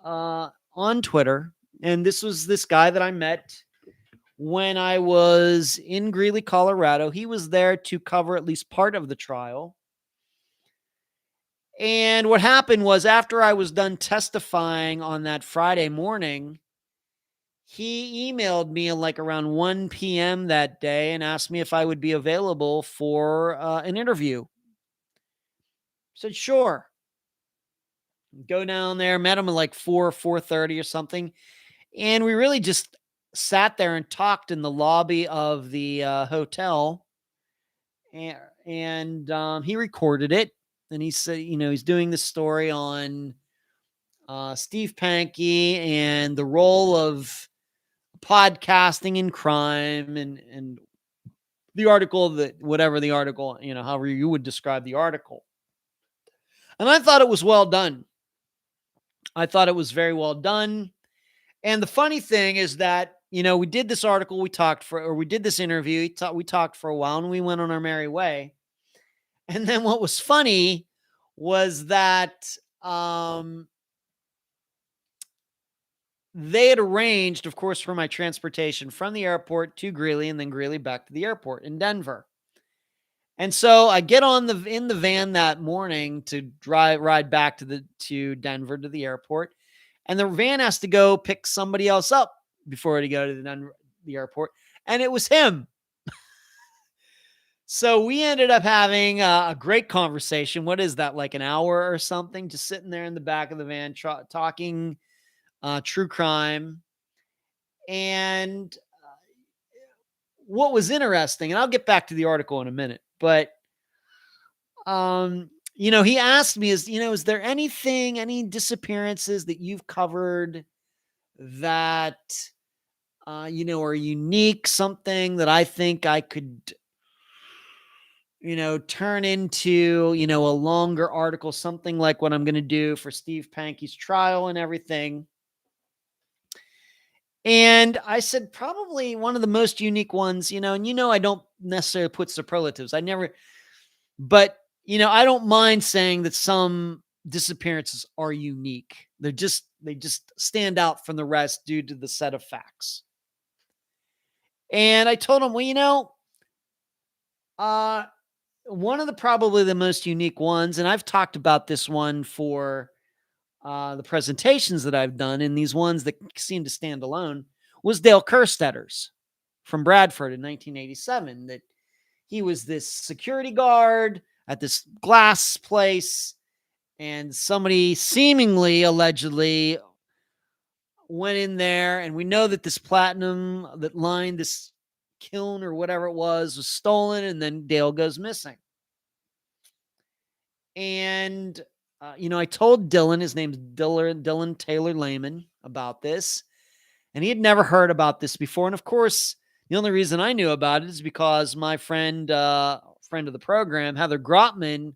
A: on Twitter. And this was this guy that I met when I was in Greeley, Colorado. He was there to cover at least part of the trial. And what happened was, after I was done testifying on that Friday morning, he emailed me around 1 p.m. that day and asked me if I would be available for an interview. I said, sure. Go down there, met him at 4:30 or something. And we really just sat there and talked in the lobby of the hotel. And he recorded it. And he said, he's doing this story on Steve Pankey and the role of podcasting in crime, and the article, that whatever the article, however you would describe the article. And I thought it was well done. I thought it was very well done. And the funny thing is that, we did this article, we did this interview, we talked for a while, and we went on our merry way. And then what was funny was that they had arranged, of course, for my transportation from the airport to Greeley, and then Greeley back to the airport in Denver. And so I get in the van that morning to ride back to Denver to the airport, and the van has to go pick somebody else up before to go to the airport, and it was him. So we ended up having a great conversation. What is that, like an hour or something? Just sitting there in the back of the van talking true crime. And what was interesting, and I'll get back to the article in a minute, but he asked me, is there any disappearances that you've covered that, are unique, something that I think I could, turn into, a longer article, something like what I'm going to do for Steve Pankey's trial and everything. And I said, probably one of the most unique ones, and I don't necessarily put superlatives. But, I don't mind saying that some disappearances are they just stand out from the rest due to the set of facts. And I told him, well, one of probably the most unique ones, and I've talked about this one for the presentations that I've done, and these ones that seem to stand alone, was Dale Kerstetter's from Bradford in 1987. That he was this security guard at this glass place, and somebody seemingly, allegedly, went in there, and we know that this platinum that lined this kiln or whatever it was stolen, and then Dale goes missing. And, I told Dylan, his name's Dylan Taylor Lehman, about this, and he had never heard about this before. And of course, the only reason I knew about it is because my friend of the program, Heather Grotman,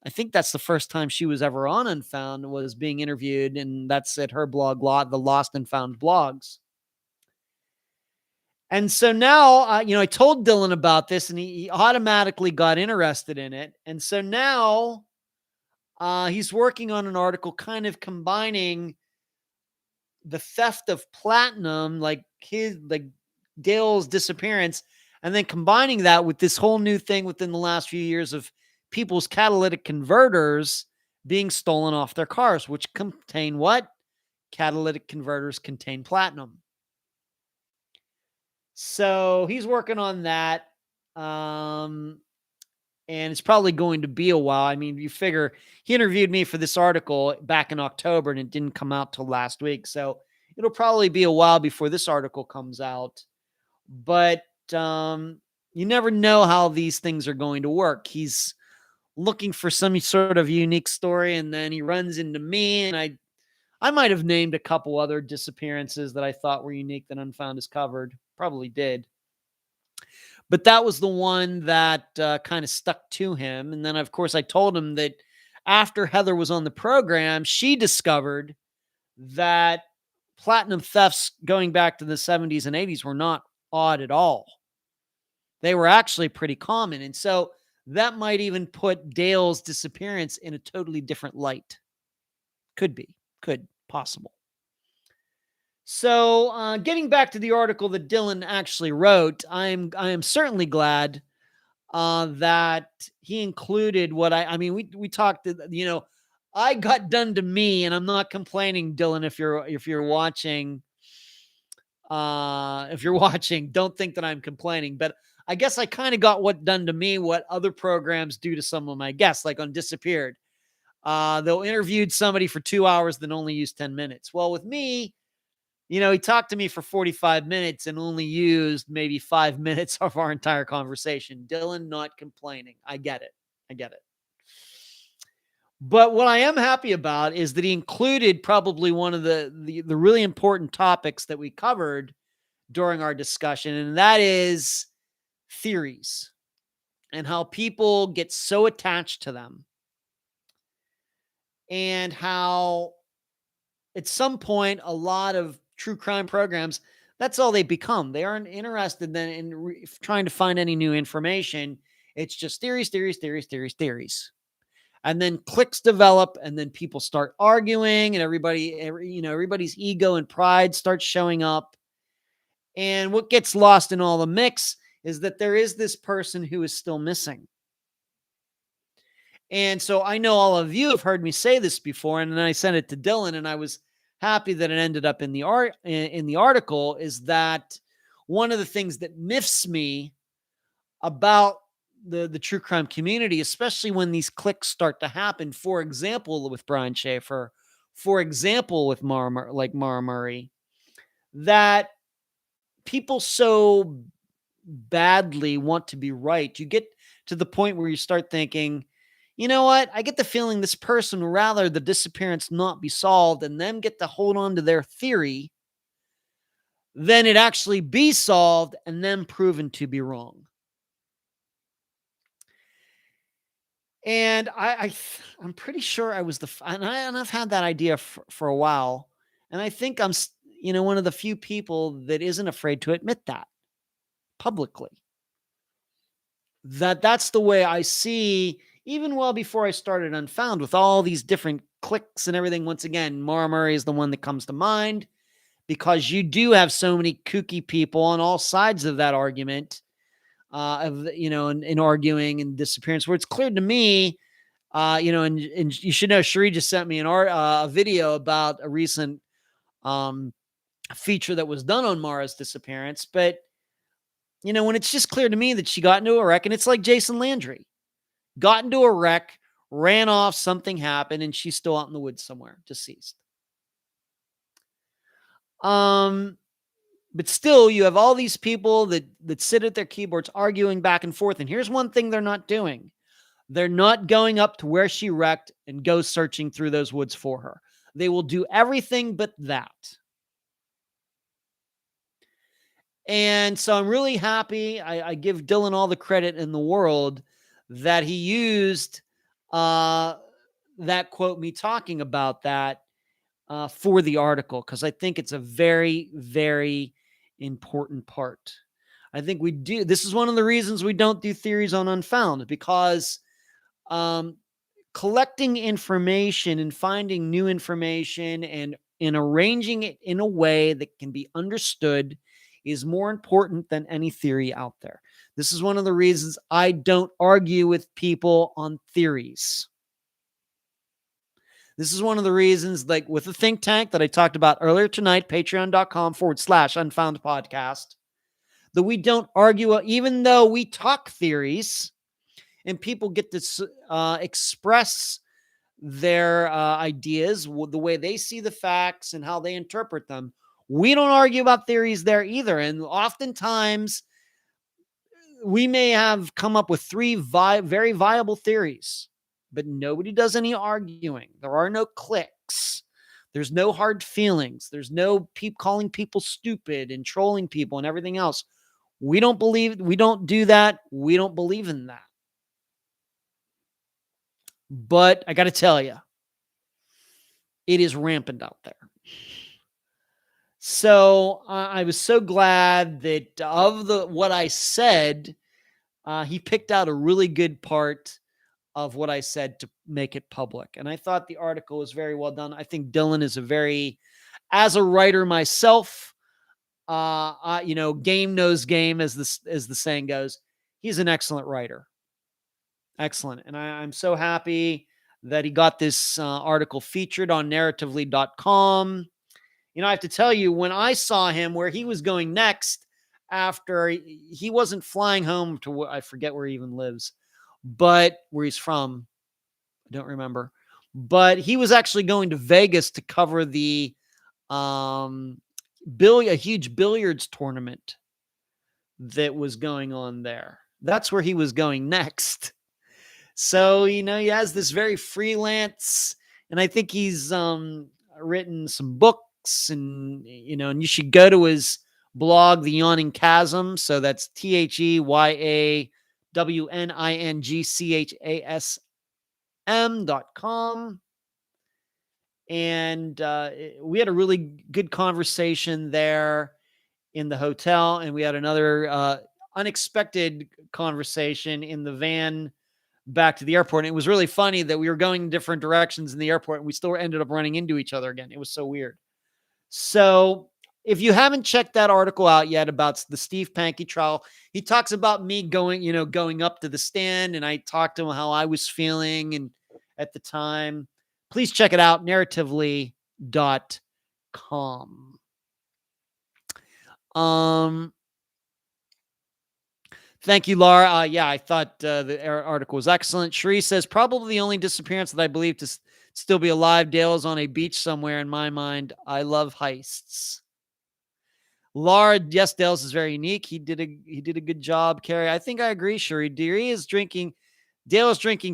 A: I think that's the first time she was ever on Unfound, was being interviewed, and that's at her blog, the Lost and Found blogs. And so now, I told Dylan about this, and he automatically got interested in it. And so now he's working on an article kind of combining the theft of platinum, like Dale's disappearance, and then combining that with this whole new thing within the last few years of people's catalytic converters being stolen off their cars, which contain what? Catalytic converters contain platinum. So he's working on that. And it's probably going to be a while. I mean, you figure he interviewed me for this article back in October, and it didn't come out till last week. So it'll probably be a while before this article comes out. But you never know how these things are going to work. He's looking for some sort of unique story, and then he runs into me, and I might have named a couple other disappearances that I thought were unique that Unfound has covered. Probably did. But that was the one that kind of stuck to him. And then, of course, I told him that after Heather was on the program, she discovered that platinum thefts going back to the 70s and 80s were not odd at all. They were actually pretty common. And so that might even put Dale's disappearance in a totally different light. Possible. So getting back to the article that Dylan actually wrote, I am certainly glad that he included what we talked, I got done to me, and I'm not complaining, Dylan, if you're watching, don't think that I'm complaining, but I guess I kind of got what done to me, what other programs do to some of my guests, like on Disappeared. They'll interviewed somebody for 2 hours, then only use 10 minutes. Well, with me, he talked to me for 45 minutes and only used maybe 5 minutes of our entire conversation. Dylan, not complaining. I get it. But what I am happy about is that he included probably one of the really important topics that we covered during our discussion, and that is theories and how people get so attached to them, and how at some point a lot of true crime programs, that's all they become. They aren't interested then in trying to find any new information. It's just theories. And then cliques develop, and then people start arguing, and everybody's ego and pride starts showing up. And what gets lost in all the mix is that there is this person who is still missing. And so I know all of you have heard me say this before, and then I sent it to Dylan, and I was happy that it ended up in the article, is that one of the things that miffs me about the true crime community, especially when these cliques start to happen, for example, with Brian Schaefer, for example, with Mara Murray, that people so badly want to be right. You get to the point where you start thinking, you know what? I get the feeling this person would rather the disappearance not be solved and them get to hold on to their theory than it actually be solved and then proven to be wrong. And I'm pretty sure I was and I've had that idea for a while, and I think I'm one of the few people that isn't afraid to admit that publicly. That's the way I see, even well before I started Unfound, with all these different cliques and everything. Once again, Mara Murray is the one that comes to mind, because you do have so many kooky people on all sides of that argument, in arguing and disappearance, where it's clear to me, and you should know, Cherie just sent me a video about a recent feature that was done on Mara's disappearance. But, when it's just clear to me that she got into a wreck, and it's like Jason Landry got into a wreck, ran off, something happened, and she's still out in the woods somewhere, deceased. But still, you have all these people that sit at their keyboards arguing back and forth. And here's one thing they're not doing. They're not going up to where she wrecked and go searching through those woods for her. They will do everything but that. And so I'm really happy. I give Dylan all the credit in the world that he used that quote, me talking about that, for the article, because I think it's a very, very important part. I think we do. This is one of the reasons we don't do theories on Unfound, because collecting information and finding new information and arranging it in a way that can be understood is more important than any theory out there. This is one of the reasons I don't argue with people on theories. This is one of the reasons, like with the think tank that I talked about earlier tonight, patreon.com/Unfound Podcast, that we don't argue, even though we talk theories and people get to express their ideas, the way they see the facts and how they interpret them. We don't argue about theories there either. And oftentimes we may have come up with three very viable theories, but nobody does any arguing. There are no cliques. There's no hard feelings. There's no calling people stupid and trolling people and everything else. We don't do that. We don't believe in that. But I got to tell you, it is rampant out there. So I was so glad that of what I said, he picked out a really good part of what I said to make it public. And I thought the article was very well done. I think Dylan is as a writer myself, game knows game, as the saying goes. He's an excellent writer. Excellent. And I'm so happy that he got this article featured on narratively.com. I have to tell you, when I saw him where he was going next, after he wasn't flying home to, I forget where he even lives, but where he's from, I don't remember. But he was actually going to Vegas to cover a huge billiards tournament that was going on there. That's where he was going next. So, he has this very freelance, and I think he's written some books, and you should go to his blog, The Yawning Chasm. So that's TheYawningschasm.com. And we had a really good conversation there in the hotel, and we had another unexpected conversation in the van back to the airport. And it was really funny that we were going in different directions in the airport, and we still ended up running into each other again. It was so weird. So if you haven't checked that article out yet about the Steve Pankey trial, he talks about me going up to the stand, and I talked to him how I was feeling and at the time. Please check it out, narratively.com. Thank you, Laura. I thought the article was excellent. Cherie says, probably the only disappearance that I believe to still be alive, Dale, is on a beach somewhere in my mind. I love heists. Laura, yes, Dale's is very unique. He did a good job, Carrie. I think I agree, Cherie. Dale is drinking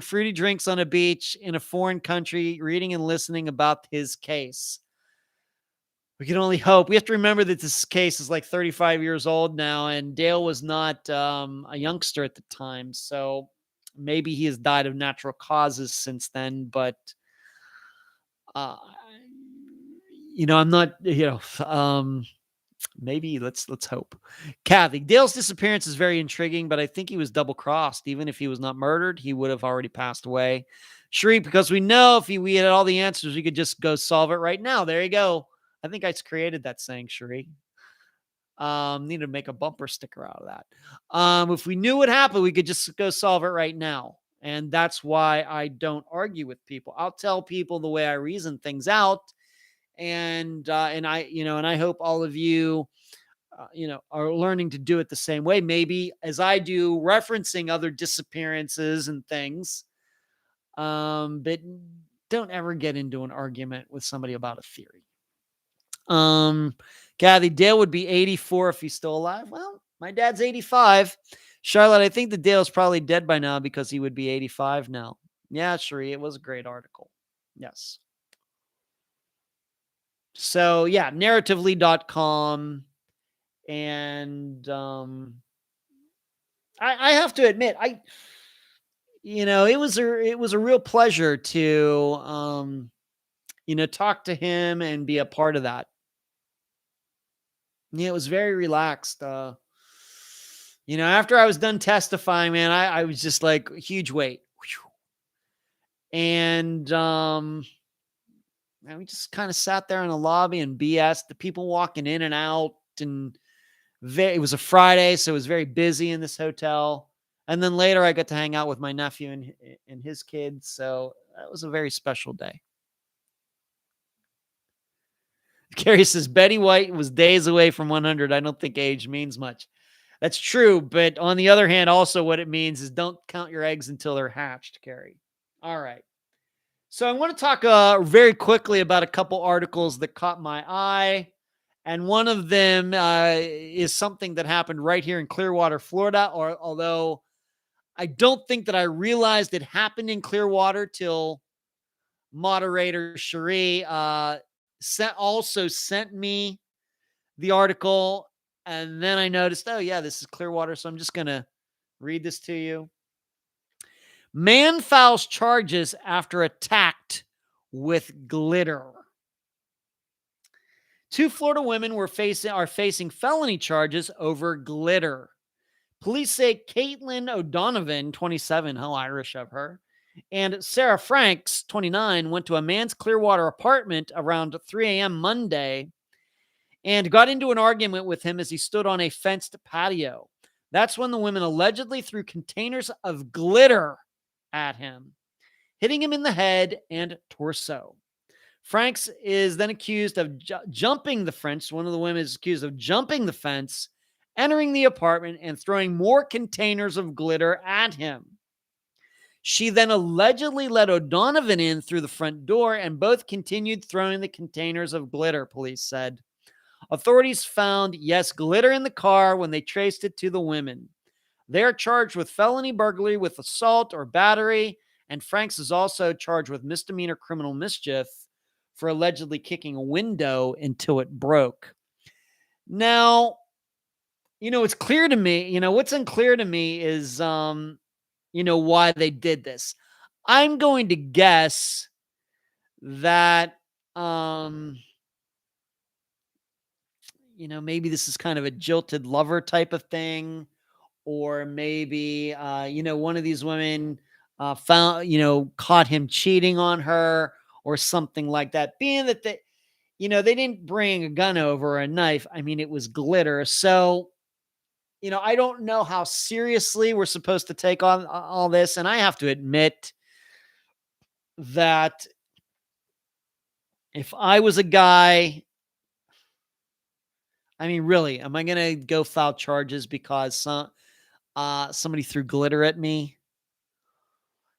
A: fruity drinks on a beach in a foreign country, reading and listening about his case. We can only hope. We have to remember that this case is like 35 years old now, and Dale was not a youngster at the time. So maybe he has died of natural causes since then. But, uh, I'm not, maybe let's hope. Kathy, Dale's disappearance is very intriguing, but I think he was double crossed. Even if he was not murdered, he would have already passed away. Sheree, because we know if we had all the answers, we could just go solve it right now. There you go. I think I created that saying, Sheree. Need to make a bumper sticker out of that. If we knew what happened, we could just go solve it right now. And that's why I don't argue with people. I'll tell people the way I reason things out. And I hope all of you, are learning to do it the same way. Maybe as I do, referencing other disappearances and things. But don't ever get into an argument with somebody about a theory. Kathy, Dale would be 84 if he's still alive. Well, my dad's 85. Charlotte, I think the Dale's probably dead by now because he would be 85 now. Yeah, Sheree, it was a great article. Yes. So, yeah, narratively.com. And I have to admit, it was a real pleasure to, talk to him and be a part of that. Yeah, it was very relaxed. After I was done testifying, man, I was just like huge weight. And we just kind of sat there in the lobby and BS, the people walking in and out. And it was a Friday, so it was very busy in this hotel. And then later I got to hang out with my nephew and his kids. So that was a very special day. Carrie says, Betty White was days away from 100. I don't think age means much. That's true. But on the other hand, also what it means is don't count your eggs until they're hatched, Carrie. All right. So I want to talk very quickly about a couple articles that caught my eye. And one of them is something that happened right here in Clearwater, Florida. Although I don't think that I realized it happened in Clearwater till moderator Cherie also sent me the article. And then I noticed, oh, yeah, this is Clearwater. So I'm just going to read this to you. Man files charges after attacked with glitter. 2 Florida women are facing felony charges over glitter. Police say Caitlin O'Donovan, 27, how Irish of her, and Sarah Franks, 29, went to a man's Clearwater apartment around 3 a.m. Monday and got into an argument with him as he stood on a fenced patio. That's when the women allegedly threw containers of glitter at him, hitting him in the head and torso. Franks is then accused of jumping the fence. One of the women is accused of jumping the fence, entering the apartment, and throwing more containers of glitter at him. She then allegedly let O'Donovan in through the front door, and both continued throwing the containers of glitter, police said. Authorities found, yes, glitter in the car when they traced it to the women. They are charged with felony burglary with assault or battery, and Franks is also charged with misdemeanor criminal mischief for allegedly kicking a window until it broke. Now, it's clear to me, what's unclear to me is, why they did this. I'm going to guess that, maybe this is kind of a jilted lover type of thing, or maybe, one of these women caught him cheating on her or something like that. Being that they didn't bring a gun over or a knife. I mean, it was glitter. So, I don't know how seriously we're supposed to take on all this. And I have to admit that if I was a guy, I mean, really, am I going to go file charges because somebody threw glitter at me?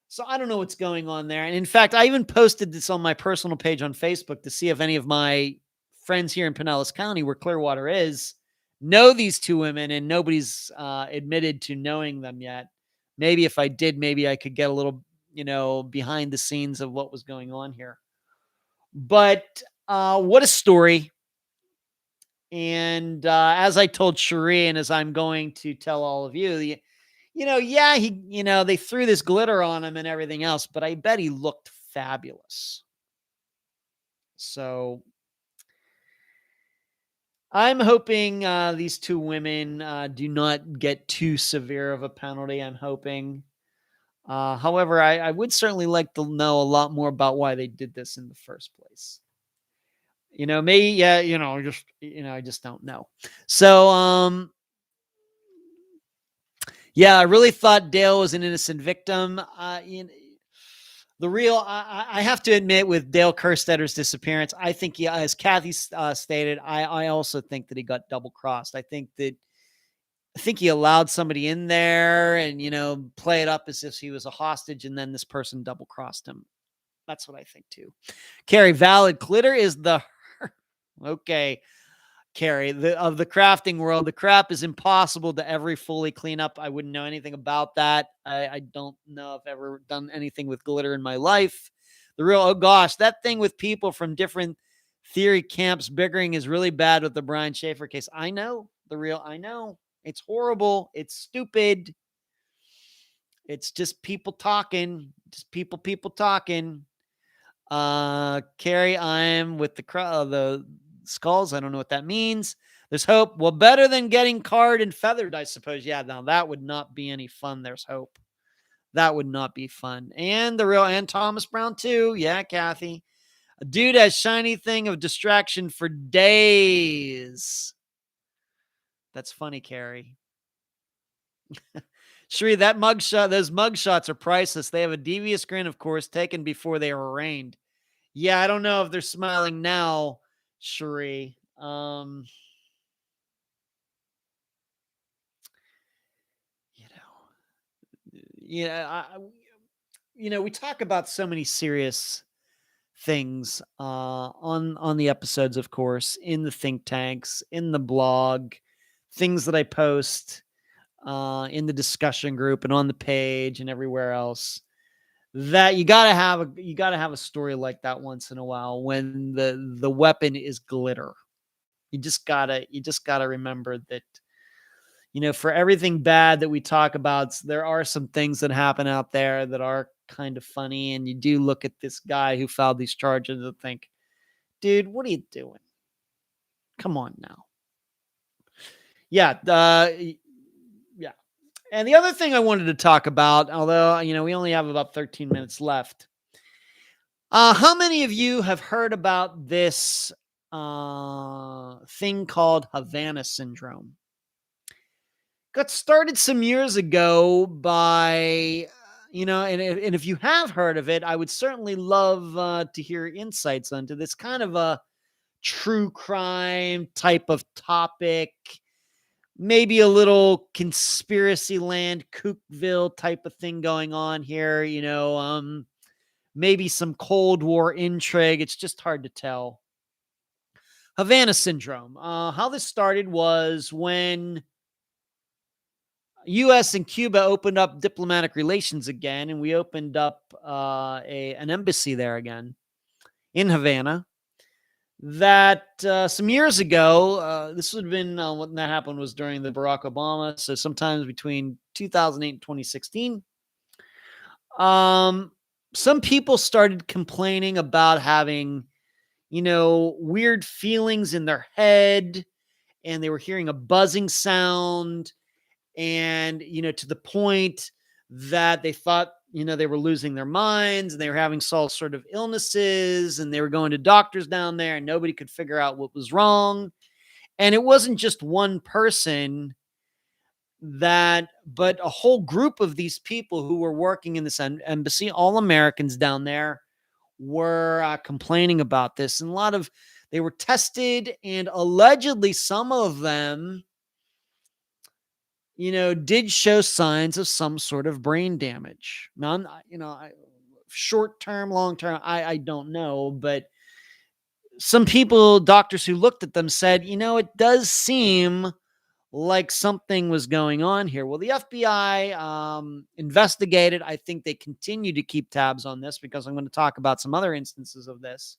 A: So I don't know what's going on there. And in fact, I even posted this on my personal page on Facebook to see if any of my friends here in Pinellas County, where Clearwater is, know these 2 women, and nobody's admitted to knowing them yet. Maybe if I did, maybe I could get a little, behind the scenes of what was going on here. But what a story. And as I told Cherie, and as I'm going to tell all of you, they threw this glitter on him and everything else, but I bet he looked fabulous. So I'm hoping these two women do not get too severe of a penalty. I'm hoping. However, I would certainly like to know a lot more about why they did this in the first place. Maybe, yeah, I just don't know. So, yeah, I really thought Dale was an innocent victim. I have to admit, with Dale Kerstetter's disappearance, I think he, as Kathy stated, I also think that he got double crossed. I think he allowed somebody in there and, play it up as if he was a hostage, and then this person double crossed him. That's what I think too. Carrie, valid. Glitter is the okay. Carrie, of the crafting world, the crap is impossible to ever fully clean up. I wouldn't know anything about that. I don't know if I've ever done anything with glitter in my life. Oh gosh, that thing with people from different theory camps bickering is really bad with the Brian Schaefer case. I know. I know. It's horrible. It's stupid. It's just people talking. Just people talking. Carrie, I'm with the skulls. I don't know what that means. There's hope. Well, better than getting carred and feathered, I suppose. Yeah, now that would not be any fun. There's hope. That would not be fun. And and Thomas Brown too. Yeah, Kathy. A dude has shiny thing of distraction for days. That's funny, Carrie. Sheree, those mugshots are priceless. They have a devious grin, of course, taken before they were arraigned. Yeah, I don't know if they're smiling now, Sheree. We talk about so many serious things on the episodes, of course, in the think tanks, in the blog, things that I post in the discussion group and on the page and everywhere else. That you gotta have a story like that once in a while when the weapon is glitter. You just gotta remember that, for everything bad that we talk about, there are some things that happen out there that are kind of funny. And you do look at this guy who filed these charges and think, dude, what are you doing? Come on now. Yeah. Yeah. And the other thing I wanted to talk about, although, we only have about 13 minutes left. How many of you have heard about this thing called Havana Syndrome? Got started some years ago by, and if you have heard of it, I would certainly love to hear insights onto this kind of a true crime type of topic, maybe a little conspiracy land, Kookville type of thing going on here, maybe some Cold War intrigue. It's just hard to tell. Havana Syndrome. How this started was when U.S. and Cuba opened up diplomatic relations again, and we opened up an embassy there again in Havana. That some years ago, this would have been when that happened was during the Barack Obama, so sometimes between 2008 and 2016. Some people started complaining about having, weird feelings in their head, and they were hearing a buzzing sound. And, to the point that they thought, they were losing their minds and they were having all sort of illnesses, and they were going to doctors down there and nobody could figure out what was wrong. And it wasn't just one person but a whole group of these people who were working in this embassy, all Americans down there, were complaining about this. And they were tested, and allegedly some of them, did show signs of some sort of brain damage. Now, short term, long term, I don't know, but some doctors who looked at them said, it does seem like something was going on here. Well, the FBI investigated. I think they continue to keep tabs on this because I'm going to talk about some other instances of this.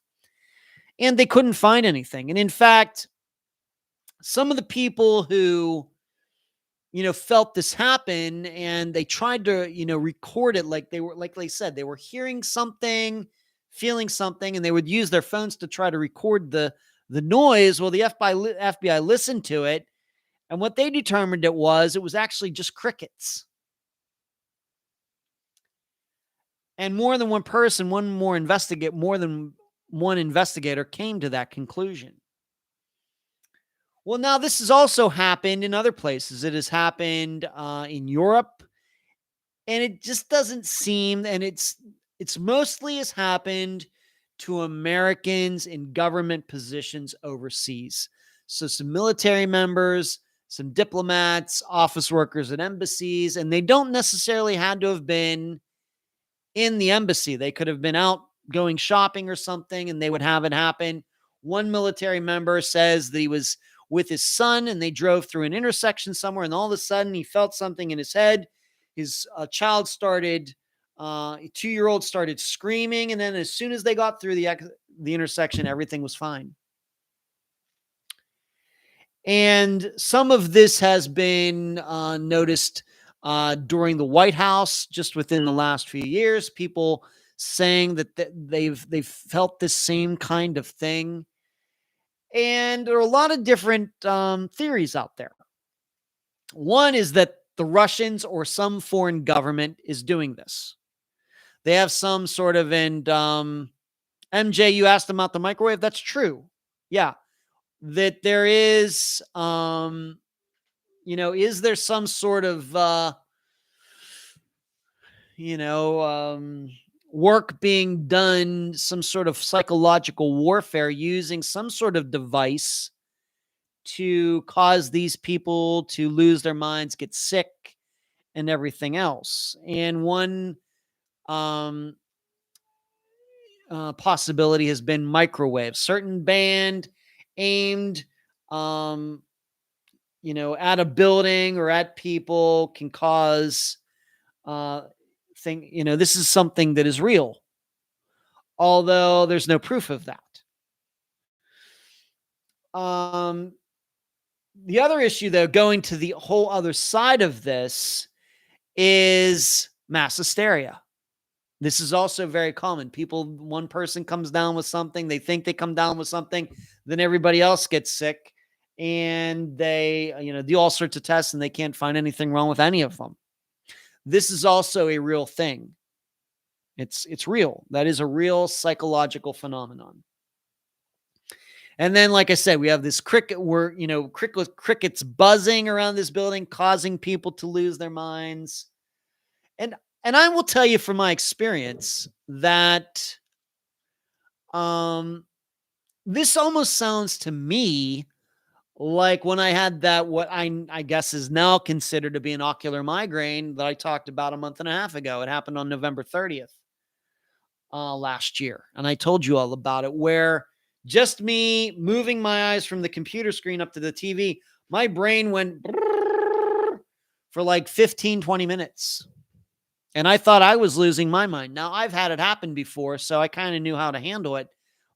A: And they couldn't find anything. And in fact, some of the people who, felt this happen and they tried to, record it, like they said, they were hearing something, feeling something, and they would use their phones to try to record the noise. Well, the FBI listened to it, and what they determined it was actually just crickets. And more than one person, more than one investigator came to that conclusion. Well, now this has also happened in other places. It has happened in Europe, and it just doesn't seem, and it's mostly has happened to Americans in government positions overseas. So some military members, some diplomats, office workers at embassies, and they don't necessarily had to have been in the embassy. They could have been out going shopping or something, and they would have it happen. One military member says that he was with his son and they drove through an intersection somewhere, and all of a sudden he felt something in his head. His child started, a 2-year-old started screaming, and then as soon as they got through the intersection, everything was fine. And some of this has been noticed during the White House just within the last few years. People saying that they've felt this same kind of thing. And there are a lot of different theories out there. One is that the Russians or some foreign government is doing this. They have some sort of, and MJ, you asked about the microwave. That's true. Yeah. That there is, is there some sort of, work being done, some sort of psychological warfare using some sort of device to cause these people to lose their minds, get sick, and everything else. And one possibility has been microwaves. Certain band aimed, at a building or at people can cause this is something that is real, although there's no proof of that. The other issue, though, going to the whole other side of this, is mass hysteria. This is also very common. One person comes down with something, they think they come down with something, then everybody else gets sick, and they, do all sorts of tests and they can't find anything wrong with any of them. This is also a real thing. It's real. That is a real psychological phenomenon. And then, like I said, we have this crickets buzzing around this building, causing people to lose their minds. And I will tell you from my experience that this almost sounds to me like when I had that, what I guess is now considered to be an ocular migraine that I talked about a month and a half ago. It happened on November 30th last year. And I told you all about it, where just me moving my eyes from the computer screen up to the TV, my brain went for like 15, 20 minutes. And I thought I was losing my mind. Now, I've had it happen before, so I kind of knew how to handle it.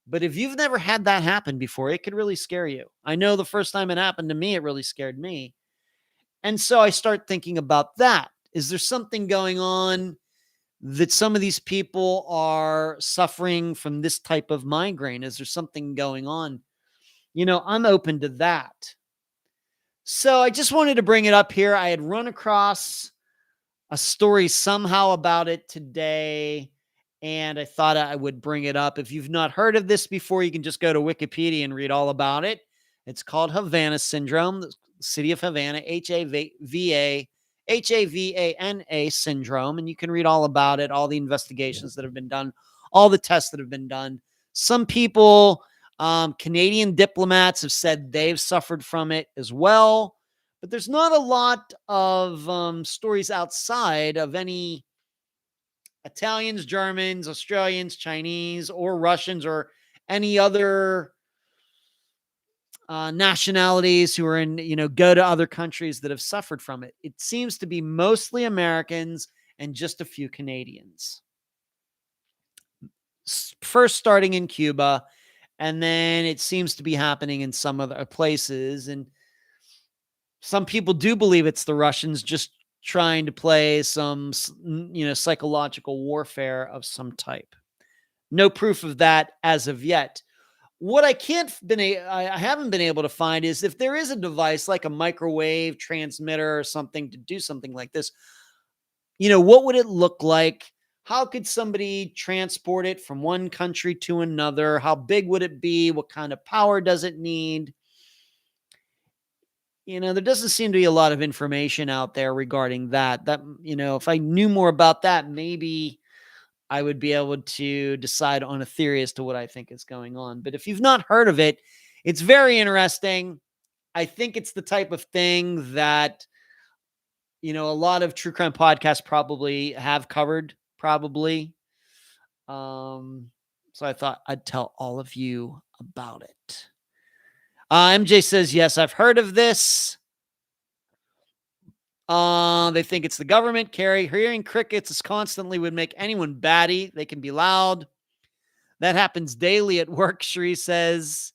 A: But if you've never had that happen before, it could really scare you. I know the first time it happened to me, it really scared me. And so I start thinking about that. Is there something going on that some of these people are suffering from this type of migraine? Is there something going on? I'm open to that. So I just wanted to bring it up here. I had run across a story somehow about it today, and I thought I would bring it up. If you've not heard of this before, you can just go to Wikipedia and read all about it. It's called Havana Syndrome, the city of Havana, Havana syndrome. And you can read all about it, all the investigations that have been done, all the tests that have been done. Some people, Canadian diplomats, have said they've suffered from it as well. But there's not a lot of stories outside of any Italians, Germans, Australians, Chinese, or Russians, or any other nationalities who are go to other countries that have suffered from it. It seems to be mostly Americans and just a few Canadians. First starting in Cuba, And then it seems to be happening in some other places. And some people do believe it's the Russians just trying to play some, psychological warfare of some type. No proof of that as of yet. What I haven't been able to find is if there is a device like a microwave transmitter or something to do something like this, what would it look like? How could somebody transport it from one country to another? How big would it be? What kind of power does it need? There doesn't seem to be a lot of information out there regarding that. If I knew more about that, maybe I would be able to decide on a theory as to what I think is going on. But if you've not heard of it, it's very interesting. I think it's the type of thing that, a lot of true crime podcasts probably have covered, probably. So I thought I'd tell all of you about it. MJ says, yes, I've heard of this. They think it's the government. Carrie, hearing crickets constantly would make anyone batty. They can be loud. That happens daily at work, Sheree says.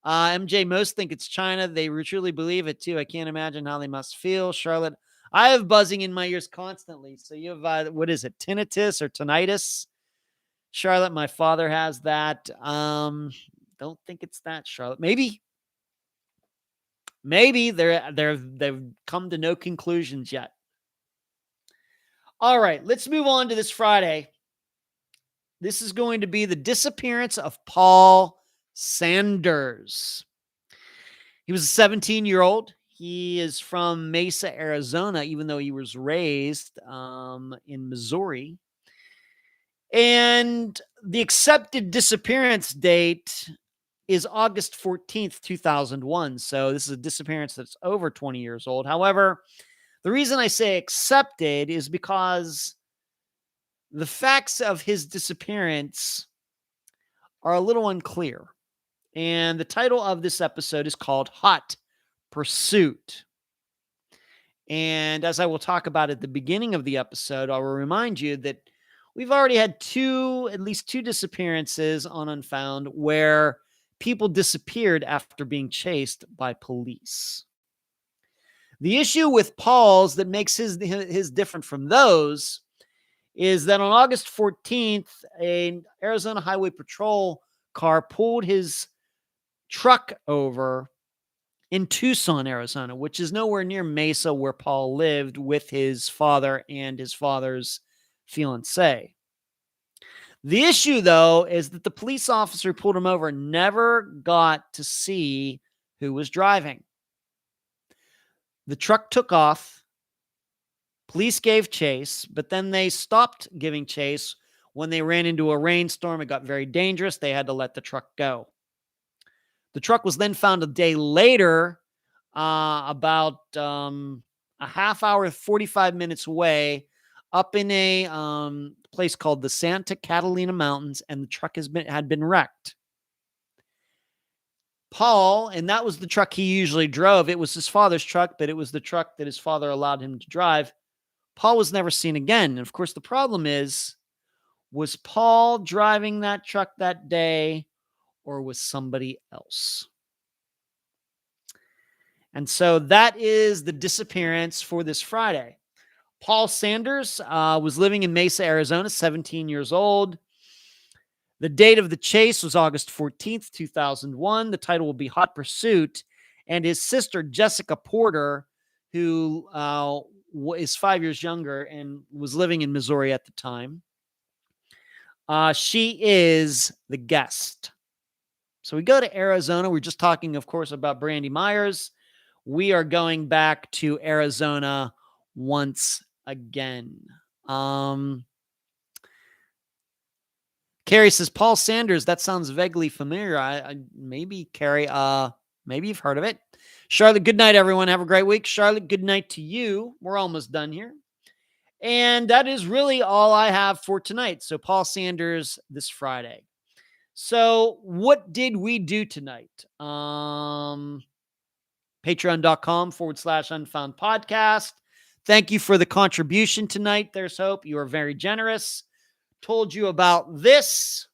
A: MJ, most think it's China. They truly believe it, too. I can't imagine how they must feel. Charlotte, I have buzzing in my ears constantly. So you have, what is it, tinnitus or tinnitus? Charlotte, my father has that. Don't think it's that, Charlotte. Maybe they've come to no conclusions yet. All right, let's move on to this Friday. This is going to be the disappearance of Paul Sanders. He was a 17-year-old. He is from Mesa, Arizona, even though he was raised in Missouri. And the accepted disappearance date is August 14th, 2001. So this is a disappearance that's over 20 years old. However, the reason I say accepted is because the facts of his disappearance are a little unclear. And the title of this episode is called Hot Pursuit. And as I will talk about at the beginning of the episode, I will remind you that we've already had at least two disappearances on Unfound where people disappeared after being chased by police. The issue with Paul's that makes his different from those is that on August 14th, an Arizona Highway Patrol car pulled his truck over in Tucson, Arizona, which is nowhere near Mesa where Paul lived with his father and his father's fiancée. The issue, though, is that the police officer who pulled him over never got to see who was driving. The truck took off. Police gave chase, but then they stopped giving chase when they ran into a rainstorm. It got very dangerous. They had to let the truck go. The truck was then found a day later, about a half hour, 45 minutes away, up in a place called the Santa Catalina Mountains, and the truck had been wrecked. Paul, and that was the truck he usually drove. It was his father's truck, but it was the truck that his father allowed him to drive. Paul was never seen again. And of course, the problem was Paul driving that truck that day, or was somebody else? And so that is the disappearance for this Friday. Paul Sanders was living in Mesa, Arizona, 17 years old. The date of the chase was August 14th, 2001. The title will be Hot Pursuit. And his sister, Jessica Porter, who is 5 years younger and was living in Missouri at the time, she is the guest. So we go to Arizona. We're just talking, of course, about Brandy Myers. We are going back to Arizona once again. Carrie says, Paul Sanders, that sounds vaguely familiar. Maybe, Carrie, maybe you've heard of it. Charlotte, good night, everyone. Have a great week. Charlotte, good night to you. We're almost done here. And that is really all I have for tonight. So Paul Sanders this Friday. So what did we do tonight? Patreon.com/Unfound Podcast. Thank you for the contribution tonight. There's hope. You are very generous. Told you about this.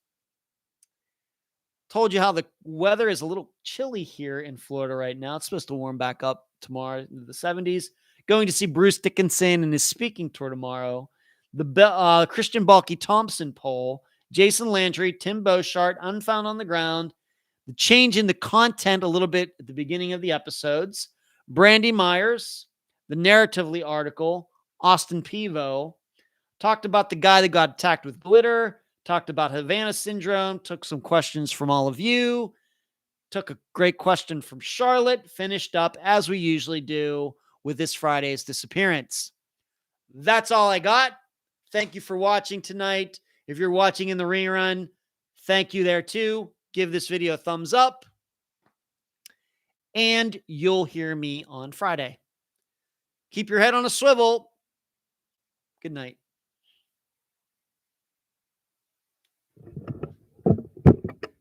A: Told you how the weather is a little chilly here in Florida right now. It's supposed to warm back up tomorrow into the 70s. Going to see Bruce Dickinson and his speaking tour tomorrow. The Christian Balky Thompson poll, Jason Landry, Tim Beauchart, Unfound on the Ground, the change in the content a little bit at the beginning of the episodes, Brandy Myers, the Narratively article, Austin Pivo, talked about the guy that got attacked with glitter, talked about Havana Syndrome, took some questions from all of you, took a great question from Charlotte, finished up as we usually do with this Friday's Disappearance. That's all I got. Thank you for watching tonight. If you're watching in the rerun, thank you there too. Give this video a thumbs up, and you'll hear me on Friday. Keep your head on a swivel. Good night.